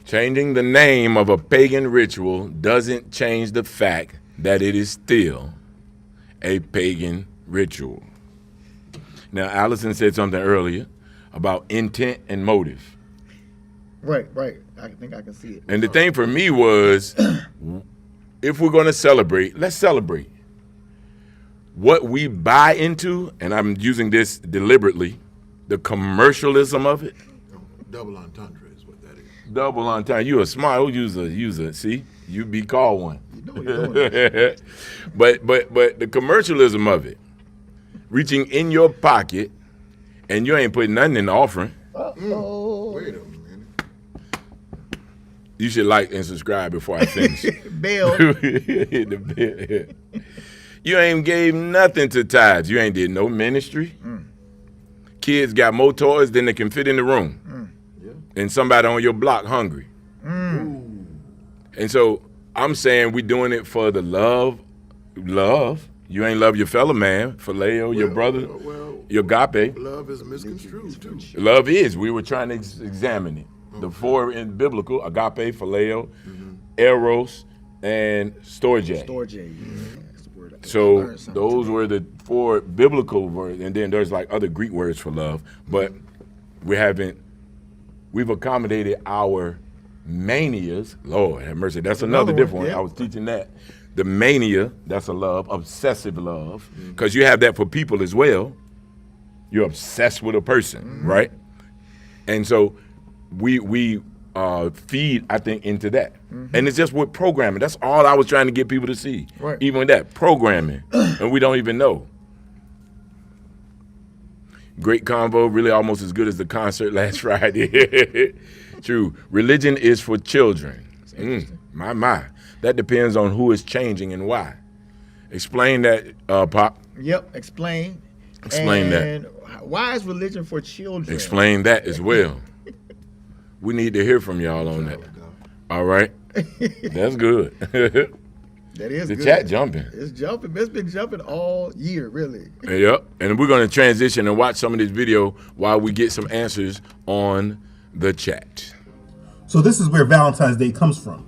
Changing the name of a pagan ritual doesn't change the fact that it is still a pagan ritual. Now, Allison said something earlier about intent and motive. Right. I think I can see it. And the thing for me was, if we're going to celebrate, let's celebrate. What we buy into, and I'm using this deliberately, the commercialism of it. Double entendre is what that is. Double entendre. You a smart user. See, you be called one. You know what you're doing. but the commercialism of it, reaching in your pocket, and you ain't putting nothing in the offering. Oh, Wait a minute. You should like and subscribe before I finish. Bill. Hit the bell. You ain't gave nothing to tithes. You ain't did no ministry. Kids got more toys than they can fit in the room. And somebody on your block hungry. And so I'm saying we doing it for the love. You ain't love your fellow man, phileo, your brother, your agape. Love is misconstrued too. Love is. We were trying to examine it. The four in biblical: agape, phileo, eros, and storge. Storge. Yeah, that's the word. I So learned something those today. were the four biblical words, and then there's like other Greek words for love. But we've accommodated our manias. Lord have mercy. That's another Another one, different one. yeah. I was teaching that. The mania, that's a love, obsessive love, because you have that for people as well. You're obsessed with a person, right? And so we feed, I think, into that. And it's just with programming. That's all I was trying to get people to see. Right. Even with that, programming. And we don't even know. Great convo, really almost as good as the concert last Friday. True. Religion is for children. My. That depends on who is changing and why. Explain that, Pop. Yep. Explain. Explain that. And why is religion for children? Explain that as well. We need to hear from y'all on that. All right? That's good. That is The good. chat jumping. It's jumping. It's been jumping all year, really. Yep. And we're going to transition and watch some of this video while we get some answers on the chat. So this is where Valentine's Day comes from.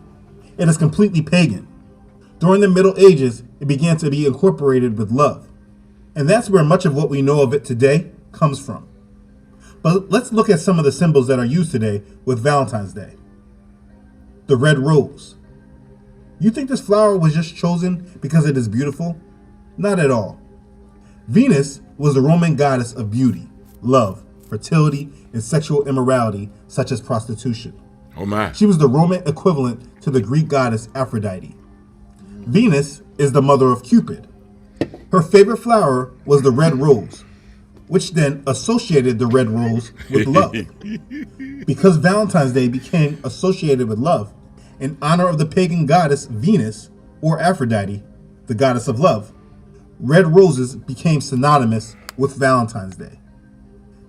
It is completely pagan. During the Middle Ages, it began to be incorporated with love. And that's where much of what we know of it today comes from. But let's look at some of the symbols that are used today with Valentine's Day. The red rose. You think this flower was just chosen because it is beautiful? Not at all. Venus was the Roman goddess of beauty, love, fertility, and sexual immorality, such as prostitution. Oh, my. She was the Roman equivalent to the Greek goddess Aphrodite. Venus is the mother of Cupid. Her favorite flower was the red rose, which then associated the red rose with love. Because Valentine's Day became associated with love, in honor of the pagan goddess Venus, or Aphrodite, the goddess of love, red roses became synonymous with Valentine's Day.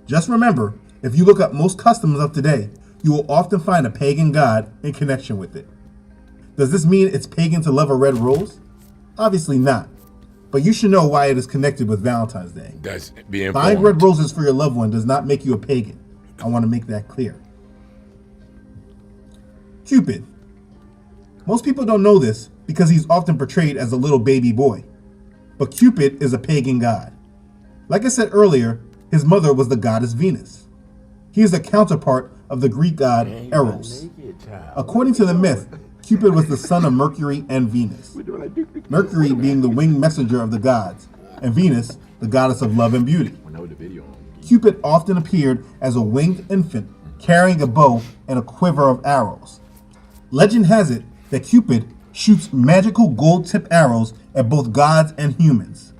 Just remember, if you look up most customs of today, you will often find a pagan god in connection with it. Does this mean it's pagan to love a red rose? Obviously not. But you should know why it is connected with Valentine's Day. That's being Buying informed. red roses for your loved one does not make you a pagan. I want to make that clear. Cupid. Most people don't know this because he's often portrayed as a little baby boy. But Cupid is a pagan god. Like I said earlier, his mother was the goddess Venus. He is a counterpart of the Greek god Eros. According to the myth, Cupid was the son of Mercury and Venus. Mercury being the winged messenger of the gods, and Venus, the goddess of love and beauty. Cupid often appeared as a winged infant carrying a bow and a quiver of arrows. Legend has it that Cupid shoots magical gold-tipped arrows at both gods and humans.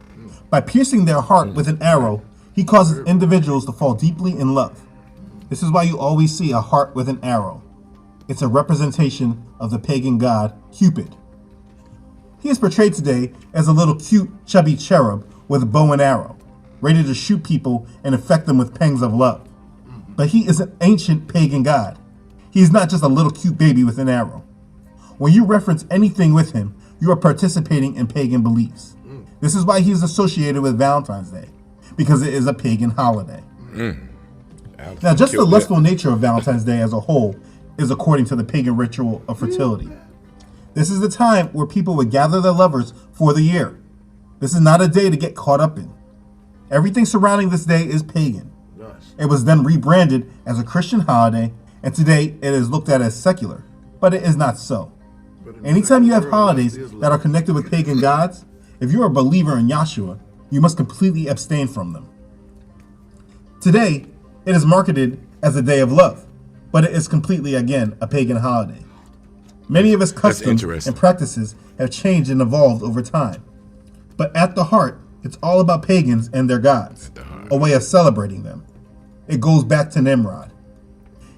By piercing their heart with an arrow, he causes individuals to fall deeply in love. This is why you always see a heart with an arrow. It's a representation of the pagan god Cupid. He is portrayed today as a little cute, chubby cherub with a bow and arrow, ready to shoot people and infect them with pangs of love. But he is an ancient pagan god. He is not just a little cute baby with an arrow. When you reference anything with him, you are participating in pagan beliefs. This is why he is associated with Valentine's Day, because it is a pagan holiday. Now, just the lustful nature of Valentine's Day as a whole is according to the pagan ritual of fertility. This is the time where people would gather their lovers for the year. This is not a day to get caught up in. Everything surrounding this day is pagan. It was then rebranded as a Christian holiday, and today it is looked at as secular, but it is not so. Anytime you have holidays that are connected with pagan gods, if you are a believer in Yahshua, you must completely abstain from them. Today, it is marketed as a day of love, but it is completely, again, a pagan holiday. Many of its customs and practices have changed and evolved over time. But at the heart, it's all about pagans and their gods, a way of celebrating them. It goes back to Nimrod.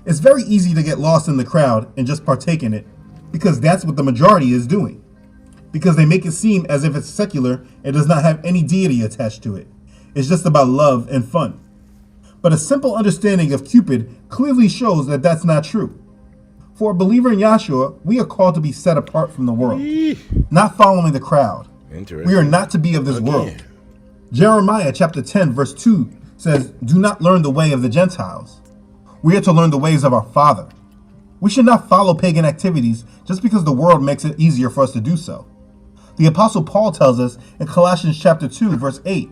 It's very easy to get lost in the crowd and just partake in it, because that's what the majority is doing. Because they make it seem as if it's secular and does not have any deity attached to it. It's just about love and fun. But a simple understanding of Cupid clearly shows that that's not true. For a believer in Yahshua, we are called to be set apart from the world, not following the crowd. We are not to be of this world. Jeremiah chapter 10 verse 2 says, "Do not learn the way of the Gentiles. We are to learn the ways of our Father." We should not follow pagan activities just because the world makes it easier for us to do so. The Apostle Paul tells us in Colossians chapter 2 verse 8,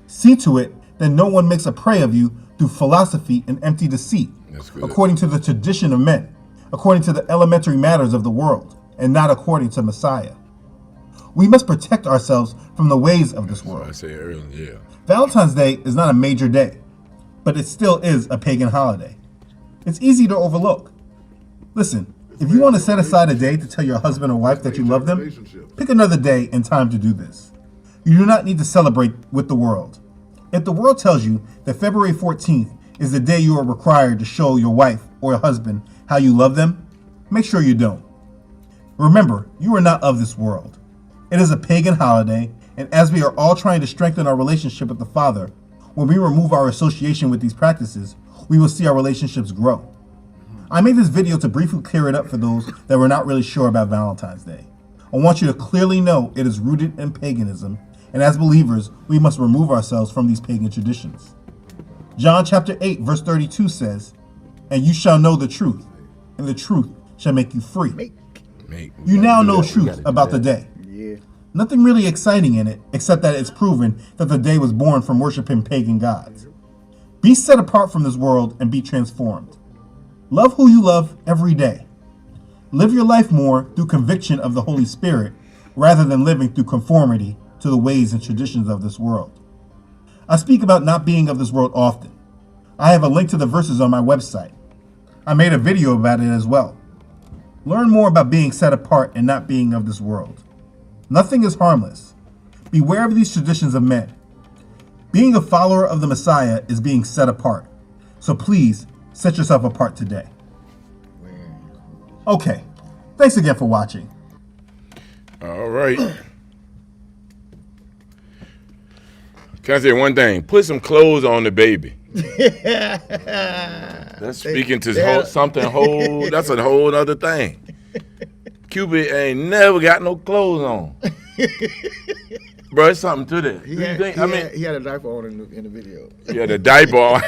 "See to it that no one makes a prey of you through philosophy and empty deceit, according to the tradition of men, according to the elementary matters of the world, and not according to Messiah." We must protect ourselves from the ways of this world. I say earlier, yeah. Valentine's Day is not a major day, but it still is a pagan holiday. It's easy to overlook. Listen, if you want to set aside a day to tell your husband or wife that you love them, pick another day and time to do this. You do not need to celebrate with the world. If the world tells you that February 14th is the day you are required to show your wife or your husband how you love them, make sure you don't. Remember, you are not of this world. It is a pagan holiday, and as we are all trying to strengthen our relationship with the Father, when we remove our association with these practices, we will see our relationships grow. I made this video to briefly clear it up for those that were not really sure about Valentine's Day. I want you to clearly know it is rooted in paganism, and as believers, we must remove ourselves from these pagan traditions. John chapter 8 verse 32 says, "And you shall know the truth, and the truth shall make you free." You now know truth about the day. Nothing really exciting in it, except that it's proven that the day was born from worshiping pagan gods. Be set apart from this world and be transformed. Love who you love every day. Live your life more through conviction of the Holy Spirit, rather than living through conformity to the ways and traditions of this world. I speak about not being of this world often. I have a link to the verses on my website. I made a video about it as well. Learn more about being set apart and not being of this world. Nothing is harmless. Beware of these traditions of men. Being a follower of the Messiah is being set apart. So please, set yourself apart today. Okay, thanks again for watching. All right. Can I say one thing? Put some clothes on the baby. That's speaking to something whole. That's a whole other thing. Cupid ain't never got no clothes on. Bro, it's something to that. He had a diaper on in the video. Yeah, the diaper on.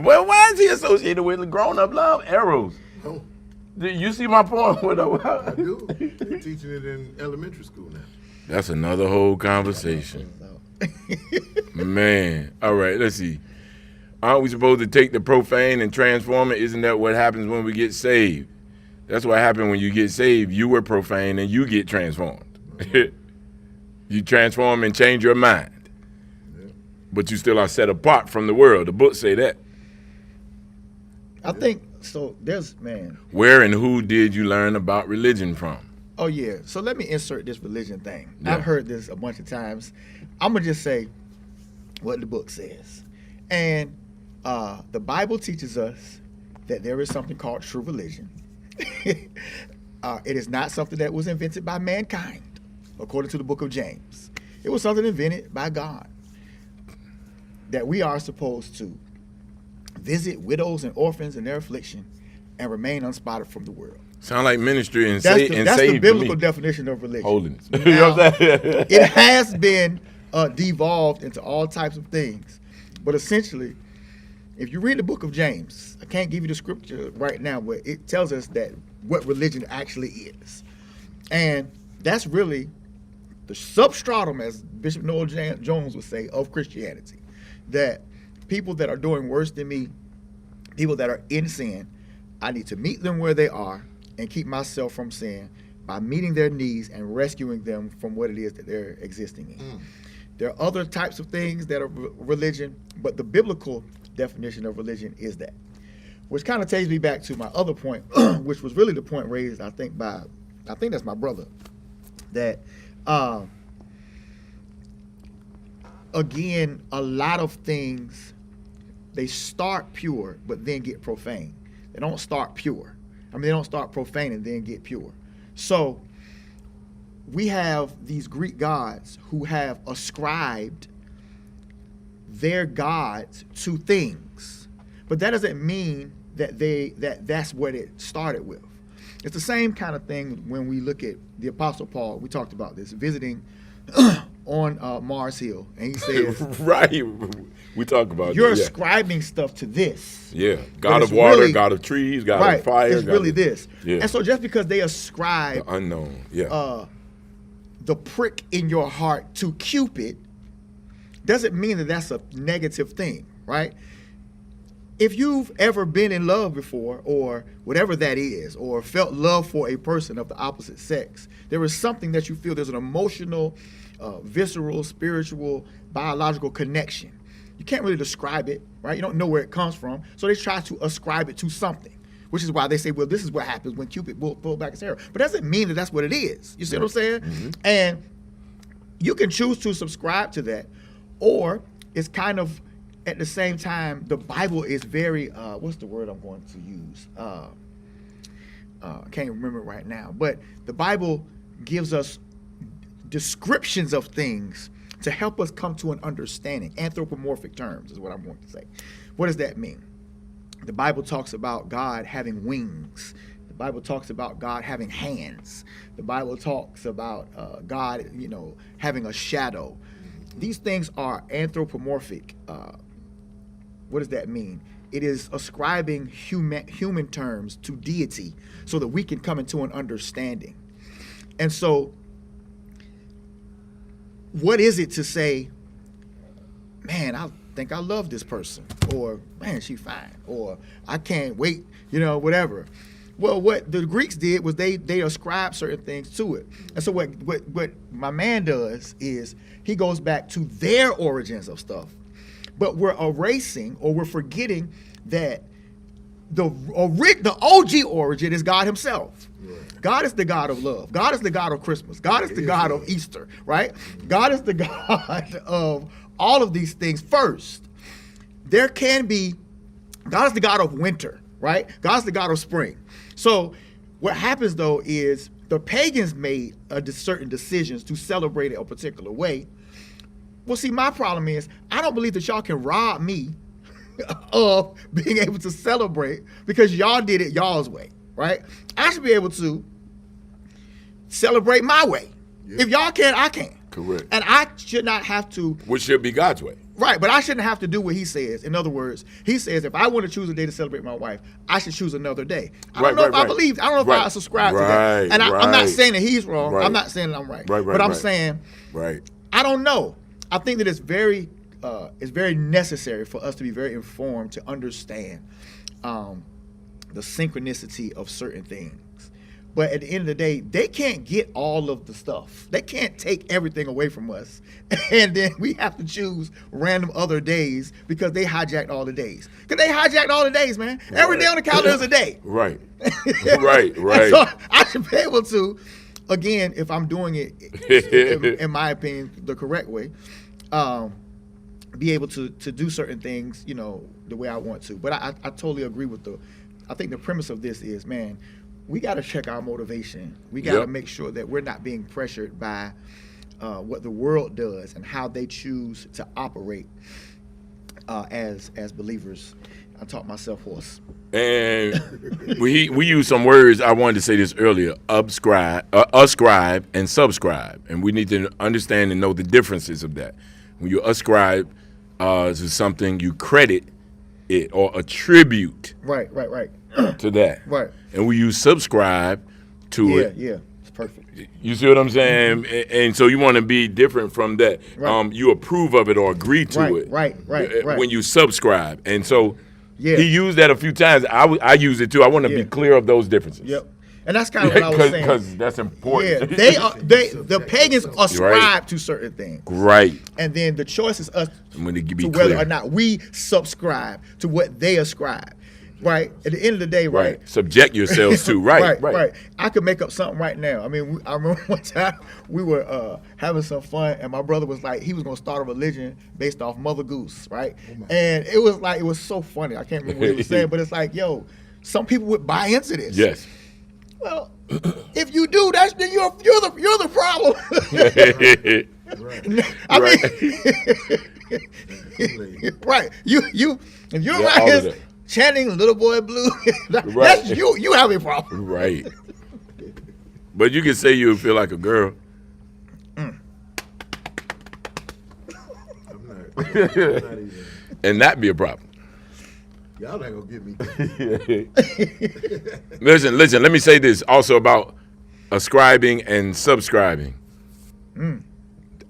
Well, why is he associated with grown-up love? Arrows. Oh, You see my point? I do. They're teaching it in elementary school now. That's another whole conversation. Man. All right, let's see. Aren't we supposed to take the profane and transform it? Isn't that what happens when we get saved? That's what happened when you get saved. You were profane and you get transformed. You transform and change your mind. But you still are set apart from the world. The book say that. I think so. Man. Where and who did you learn about religion from? Oh yeah. So let me insert this religion thing. Yeah. I've heard this a bunch of times. I'm gonna just say what the book says, and the Bible teaches us that there is something called true religion. It is not something that was invented by mankind, according to the book of James. It was something invented by God. That we are supposed to visit widows and orphans in their affliction and remain unspotted from the world. Sound like ministry and That's save the biblical definition of religion. Holiness. Now, You know what I'm saying? it has been devolved into all types of things. But essentially, if you read the book of James, I can't give you the scripture right now, but it tells us that what religion actually is. And that's really the substratum, as Bishop Noel Jones would say, of Christianity. That people that are doing worse than me, people that are in sin, I need to meet them where they are and keep myself from sin by meeting their needs and rescuing them from what it is that they're existing in. There are other types of things that are religion, but the biblical definition of religion is that. Which kind of takes me back to my other point, which was really the point raised, I think that's my brother, that again, a lot of things, they start pure, but then get profane. They don't start pure. They don't start profane and then get pure. So we have these Greek gods who have ascribed their gods to things, but that doesn't mean that that's what it started with. It's the same kind of thing when we look at the Apostle Paul. We talked about this, visiting on Mars Hill, and he says, right, we talk about you're that, yeah. ascribing stuff to this. Yeah, But God it's of water, really- God of trees, God Right, of fire. it's God really of, this. Yeah. And so just because they ascribe The unknown, yeah. the prick in your heart to Cupid doesn't mean that that's a negative thing, right? If you've ever been in love before, or whatever that is, or felt love for a person of the opposite sex, there is something that you feel, there's an emotional, visceral, spiritual, biological connection. You can't really describe it, right? You don't know where it comes from, so they try to ascribe it to something, which is why they say, well, this is what happens when Cupid will pull back his hair. But that doesn't mean that that's what it is. You see what I'm saying? Mm-hmm. And you can choose to subscribe to that, or it's kind of, at the same time, the Bible is very, what's the word I'm going to use? I can't remember it right now. But the Bible gives us descriptions of things to help us come to an understanding. Anthropomorphic terms is what I'm going to say. What does that mean? The Bible talks about God having wings. The Bible talks about God having hands. The Bible talks about God, having a shadow. These things are anthropomorphic. What does that mean? It is ascribing human terms to deity so that we can come into an understanding. And so, what is it to say, man, I think I love this person, or man, she fine, or I can't wait, whatever. Well, what the Greeks did was they ascribed certain things to it. And so what my man does is he goes back to their origins of stuff. But we're erasing, or we're forgetting that the OG origin is God himself. Right. God is the God of love. God is the God of Christmas. God is the God of Easter, right? God is the God of all of these things first. God is the God of winter, right? God is the God of spring. So what happens, though, is the pagans made certain decisions to celebrate it a particular way. Well, see, my problem is I don't believe that y'all can rob me of being able to celebrate because y'all did it y'all's way, right? I should be able to celebrate my way. Yep. If y'all can, I can. Correct. And I should not have to. Which should be God's way. Right, but I shouldn't have to do what he says. In other words, he says if I want to choose a day to celebrate my wife, I should choose another day. I don't know if I subscribe to that. And I'm not saying that he's wrong. I'm not saying that I'm right. But I'm saying I don't know. I think that it's very necessary for us to be very informed to understand the synchronicity of certain things. But at the end of the day, they can't get all of the stuff. They can't take everything away from us. And then we have to choose random other days because they hijacked all the days. Because they hijacked all the days, man. Every day on the calendar is a day. Right. Right. And so I should be able to, again, if I'm doing it, in my opinion, the correct way, be able to do certain things, you know, the way I want to. But I totally agree with I think the premise of this is, man, we got to check our motivation. We got to make sure that we're not being pressured by what the world does and how they choose to operate as believers. I taught myself hoarse. And we use some words. I wanted to say this earlier: ascribe and subscribe, and we need to understand and know the differences of that. When you ascribe to something, you credit it or attribute Right. to that. Right. And when you subscribe to it, Yeah, it's perfect. you see what I'm saying? And so you want to be different from that. Right. You approve of it or agree to it. Right. When you subscribe, and so Yeah. he used that a few times. I use it too. I want to be clear of those differences. Yep. And that's kind of what I was saying. Because that's important. Yeah, the pagans ascribe to certain things. Right. And then the choice is us I'm gonna be to whether clear. or not we subscribe to what they ascribe. Right? At the end of the day, right? Subject yourselves to. Right. I could make up something right now. I mean, I remember one time we were having some fun, and my brother was like, he was going to start a religion based off Mother Goose, right? And it was so funny. I can't remember what he was saying, but it's like, yo, some people would buy into this. Yes. Well, if you do, then you're the problem. I mean, right? You if you're Yeah, around all of here that. chanting "Little Boy Blue," that's Right. you have a problem. Right. But you can say you feel like a girl. I'm not even. And that be a problem. Y'all ain't gonna get me. Listen, let me say this also about ascribing and subscribing.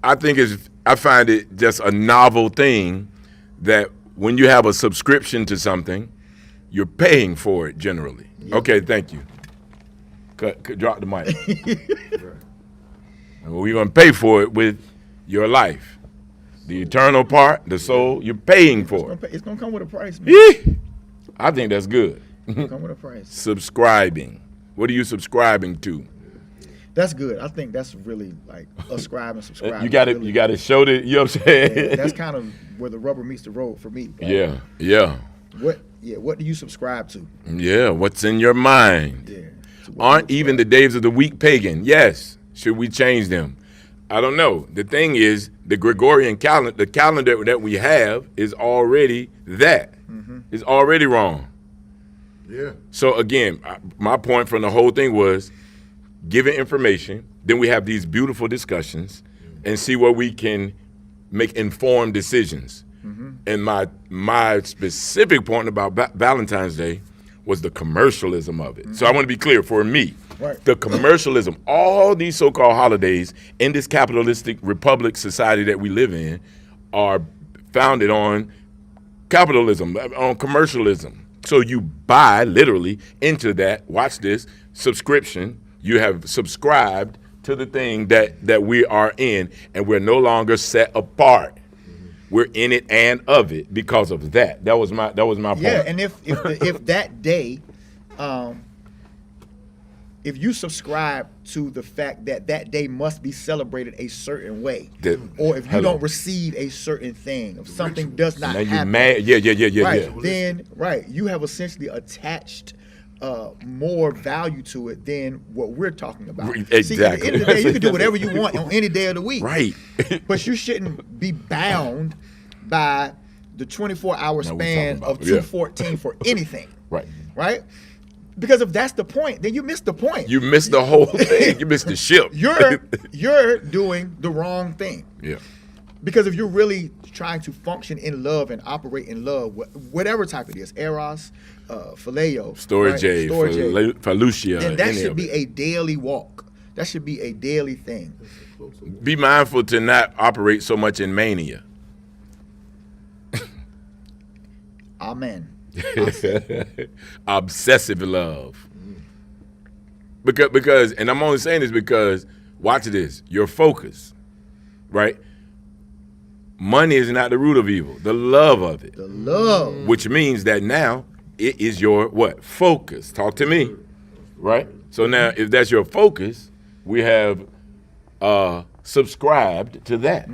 I find it just a novel thing that when you have a subscription to something, you're paying for it generally. Okay, thank you. Drop the mic. And we're going to pay for it with your life. The eternal part, the soul, you're paying for it. It's gonna come with a price, man. I think that's good. It's gonna come with a price. Subscribing. What are you subscribing to? That's good. I think that's really like ascribe and subscribe. You got to show that. You know what I'm saying? Yeah, that's kind of where the rubber meets the road for me. Right? Yeah. What do you subscribe to? Yeah. What's in your mind? Yeah. Aren't even the days of the week pagan? Yes. Should we change them? I don't know. The thing is, the Gregorian calendar, the calendar that we have, is already that. It's already wrong. Yeah. So again, my point from the whole thing was giving information. Then we have these beautiful discussions and see where we can make informed decisions. And my specific point about Valentine's Day was the commercialism of it. So I want to be clear for me. Right. The commercialism, all these so-called holidays in this capitalistic republic society that we live in are founded on capitalism, on commercialism. So you buy literally into that, watch this, subscription. You have subscribed to the thing that we are in, and we're no longer set apart. We're in it and of it because of that. That was my point. Yeah, and if that day, if you subscribe to the fact that day must be celebrated a certain way, or if you don't receive a certain thing, if something does not now you happen, mad? Yeah. right? Then you have essentially attached more value to it than what we're talking about. Exactly. See, at the end of the day, you can do whatever you want on any day of the week. Right. But you shouldn't be bound by the 24-hour span of 214 for anything. Right. Right? Because if that's the point, then you missed the point. You missed the whole thing. You missed the ship. You're doing the wrong thing. Yeah. Because if you're really trying to function in love and operate in love, whatever type it is, eros, phileo, Storge, Felucia. then that should be a daily walk. That should be a daily thing. Be mindful to not operate so much in mania. Amen. Obsessive love. Because, and I'm only saying this because, watch this, your focus, right? Money is not the root of evil, the love of it. The love. Which means that now it is your what? Focus. Talk to me, right? So now if that's your focus, we have subscribed to that.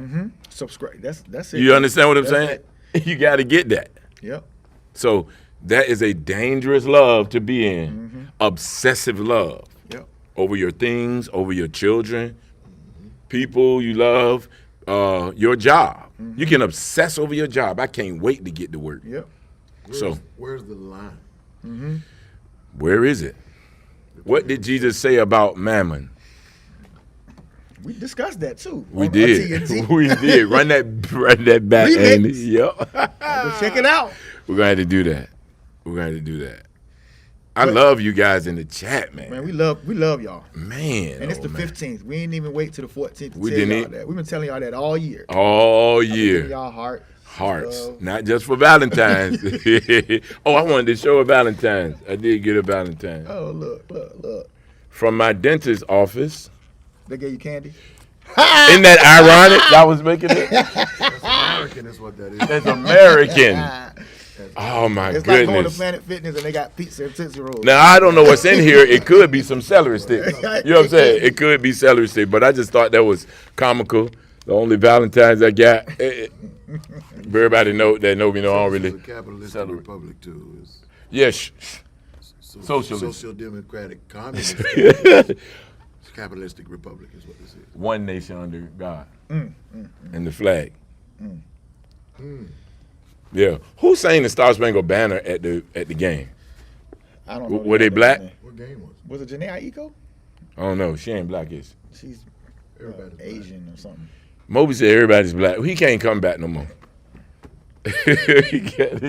Subscribe. That's it. You understand what I'm That's saying? You got to get that. Yep. So that is a dangerous love to be in. Obsessive love. Yep. Over your things, over your children, people you love, your job. You can obsess over your job. I can't wait to get to work. Yep. Where's the line? Where is it? What did Jesus say about mammon? We discussed that too. We on did. TNT. We did. Run that back, Remix. Andy. Yep. Go check it out. We're gonna have to do that. We're gonna have to do that. I love you guys in the chat, man. Man, we love y'all. Man, And it's the man. 15th. We ain't even wait till the 14th to We tell y'all didn't. that. We've been telling y'all that all year. All Giving year. y'all Hearts, love. not just for Valentine's. Oh, I wanted to show a Valentine's. I did get a Valentine's. Oh, look. From my dentist's office. They gave you candy? Isn't that ironic? I was making it. That's American is what that is. That's American. Oh, my It's like going to goodness. Planet Fitness and they got pizza and Tootsie Rolls. Now, I don't know what's in here. It could be some celery sticks. You know what I'm saying? It could be celery sticks, but I just thought that was comical. The only Valentine's I got. Everybody know that know me know I don't really. It's a capitalistic celebrate. republic too. It's Yes. Socialist. Social democratic communist. It's a capitalistic republic is what this is. One nation under God. And the flag. Yeah. Who sang the Star Spangled Banner at the game? I don't know. Were they black? What game was it? Was it Janae Aiko? I don't know. She ain't black, is she? She's Everybody's black. Asian or something. Moby said everybody's black. He can't come back no more. He can't.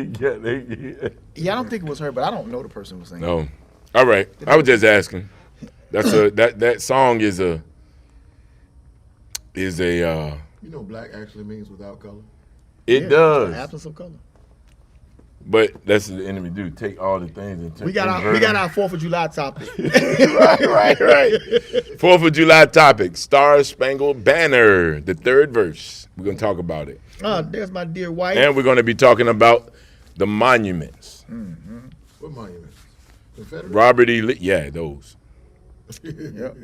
Yeah, I don't think it was her, but I don't know the person who was saying it. No. All right. I was just asking. That's that song is a You know, black actually means without color. it Yeah, does. Absence of color. But that's what the enemy do. Take all the things and We got our 4th of July topic. right. 4th of July topic, Star Spangled Banner, the 3rd verse. We're going to talk about it. There's my dear wife. And we're going to be talking about the monuments. What monument? Confederate? Robert E. Lee, yeah, those. Yep.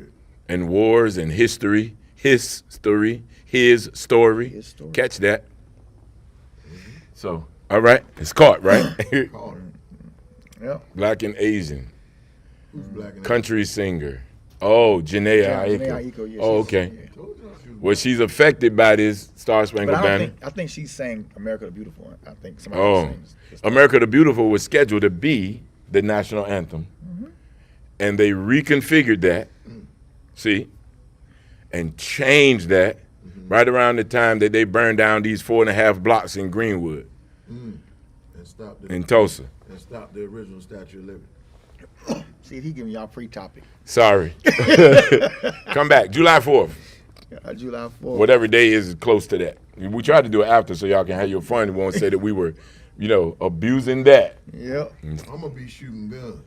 And wars and history, his story. His story. Catch that. So, all right, it's caught, right? Carter. Yep. Black and Asian, Who's black and country singer. Oh, Janae Janae Aiko. Aiko, yeah, Oh, she's- okay. yeah. Told y'all she was Well, she's affected by this Star But Spangled I Banner. think she's saying America the Beautiful. I think somebody Oh, sings this. America the Beautiful was scheduled to be the national anthem. And they reconfigured that, see, and changed that right around the time that they burned down these 4.5 blocks in Greenwood, and stopped in Tulsa. the original Statue of Liberty. See, he giving y'all pre-topic. Sorry. Come back, July 4th. July 4th. Whatever day is close to that. We tried to do it after so y'all can have your fun and won't say that we were, abusing that. Yep. I'm gonna be shooting guns.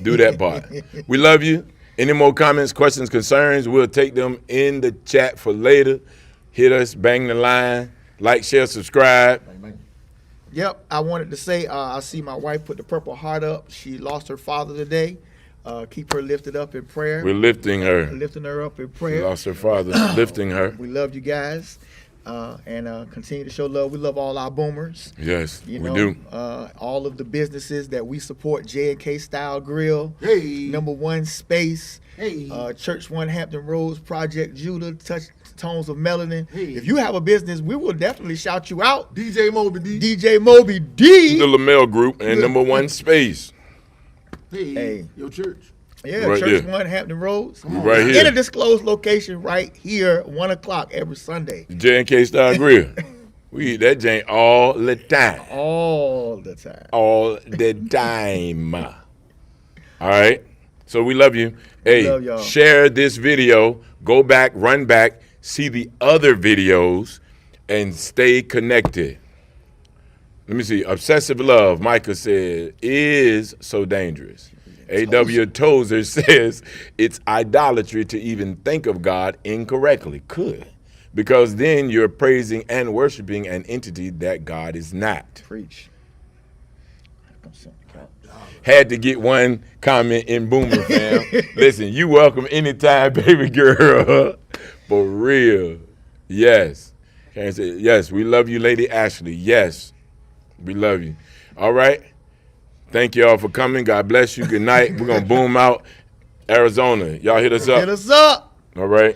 Do that part. We love you. Any more comments, questions, concerns, we'll take them in the chat for later. Hit us, bang the line, like, share, subscribe. Bang, bang. Yep. I wanted to say, I see my wife put the purple heart up. She lost her father today. Keep her lifted up in prayer. We're lifting her. Lifting her up in She prayer. lost her father, lifting her. We love you guys. And continue to show love. We love all our boomers. Yes, You we know, do. all of the businesses that we support, J&K Style Grill, Hey. Number One Space, Hey. Church One Hampton Roads, Project Judah, Touch Tones of Melanin. Hey. If you have a business, we will definitely shout you out. DJ Moby D. DJ Moby D. The Lamel Group and Number One Space. Hey. Your church. Yeah, Right Church there. One Hampton Roads. We right In a here. disclosed location right here, 1 o'clock every Sunday. J&K Style Grill. We eat that jank all the time. All the time. All the time. All right. So we love you. Hey, love y'all. share this video. Go back, run back, see the other videos, and stay connected. Let me see. Obsessive love, Micah said, is so dangerous. A.W. Tozer says it's idolatry to even think of God incorrectly. Could. Because then you're praising and worshiping an entity that God is not. Preach. Had to get one comment in Boomer, fam. Listen, you welcome anytime, baby girl. For real. Yes. Karen said, yes, we love you, Lady Ashley. Yes, we love you. All right. Thank you all for coming. God bless you. Good night. We're going to boom out Arizona. Y'all hit us up. Hit us up. All right.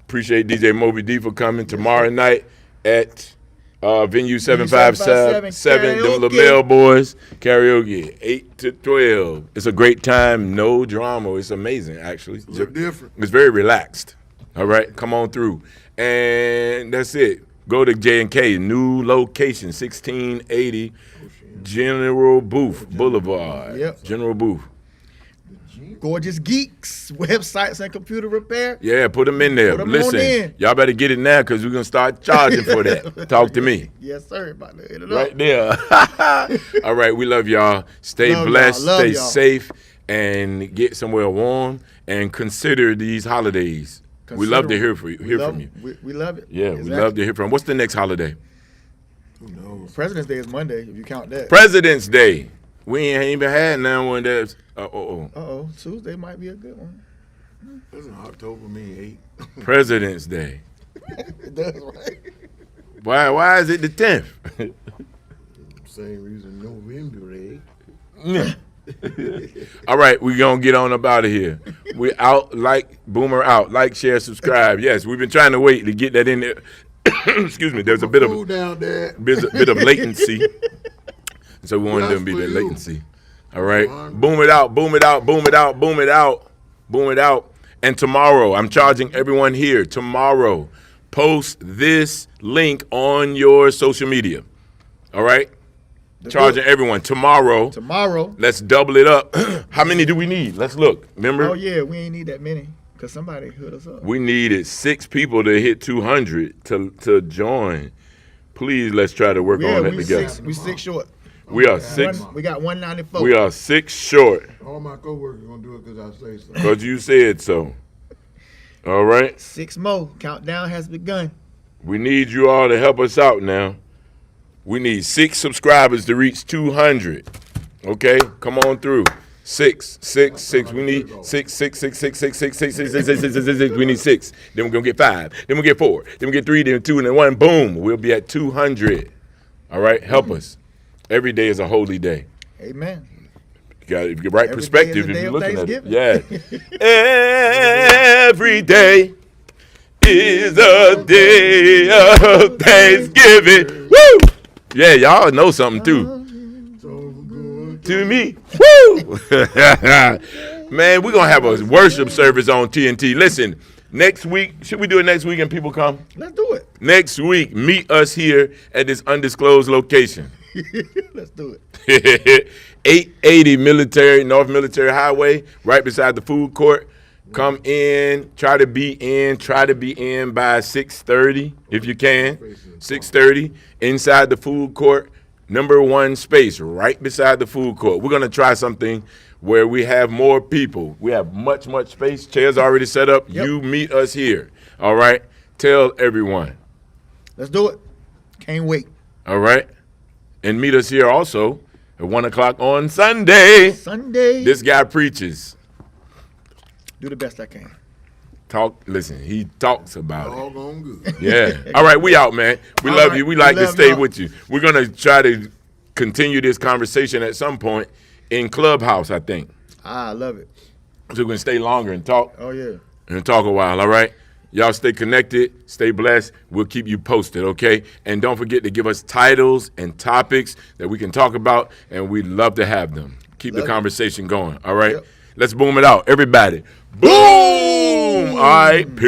Appreciate DJ Moby D for coming tomorrow night at venue 757, them LaMelle Boys karaoke, 8 to 12. It's a great time, no drama. It's amazing, actually. It's different. It's very relaxed. All right, come on through. And that's it. Go to J&K, new location, 1680 General Booth Boulevard. Yep. General Booth. Gorgeous Geeks, websites and computer repair. Yeah, put them in there. Put 'em Listen, on in. y'all better get it now because we're going to start charging for that. Talk to me. Yes, sir. About to hit it Right up. there. All right, we love y'all. Stay Love blessed, y'all. Love stay y'all. safe, and get somewhere warm, and consider these holidays. We love to hear from you. We love it. Yeah, Exactly. we love to hear from. What's the next holiday? Who knows? President's Day is Monday, if you count that. President's Day. We ain't even had none one that's. Tuesday might be a good one. Doesn't October mean 8? President's Day. It does, right? Why is it the 10th? Same reason November 8. All right, we're going to get on up out of here. We're out, Boomer out. Like, share, subscribe. Yes, we've been trying to wait to get that in there. Excuse me, there's a bit Food down there. of latency. So we wanted them to be Just that for you. latency. All right. Boom it out, boom it out, boom it out, boom it out, boom it out. And tomorrow, I'm charging everyone here. Tomorrow, post this link on your social media. All right? Charging everyone. Tomorrow, let's double it up. How many do we need? Let's look. Remember? Oh, yeah, we ain't need that many because somebody hooked us up. We needed 6 people to hit 200 to join. Please, let's try to work on that together. We 6 short. We are 6. We got 194. We are 6 short All my coworkers gonna do it because I say so. because you said so. All right? 6 more. Countdown has begun. We need you all to help us out now. We need 6 subscribers to reach 200. Okay? Come on through. 6. We need 6. We need 6. Then we're going to get 5. Then we'll get 4. Then we get 3, then 2, and then 1. Boom. We'll be at 200. All right? Help us. Every day is a holy day. Amen. You got the right Every perspective day is a if day you're of looking at it. Thanksgiving. Yeah. Every day is a day of Thanksgiving. Woo! Yeah, y'all know something too. So good. To me. Woo! Man, we're going to have a worship service on TNT. Listen, next week, should we do it next week and people come? Let's do it. Next week, meet us here at this undisclosed location. Let's do it. 880 North Military Highway, right beside the food court. Come in, try to be in by 6:30 if you can. 6:30 inside the food court, number 1 space, right beside the food court. We're gonna try something where we have more people. We have much space. Chairs already set up. Yep. You meet us here. All right. Tell everyone. Let's do it. Can't wait. All right. And meet us here also at 1 o'clock on Sunday. Sunday. This guy preaches. Do the best I can. Listen, he talks about it. All going good. Yeah. All right, we out, man. We All love right. you. We like We to love stay y'all. with you. We're going to try to continue this conversation at some point in Clubhouse, I think. I love it. So we're going to stay longer and talk Oh, yeah. and talk a while, all right? Y'all stay connected, stay blessed. We'll keep you posted, okay? And don't forget to give us titles and topics that we can talk about, and we'd love to have them. Keep the conversation going, all right? Yep. Let's boom it out. Everybody, boom! All right, peace.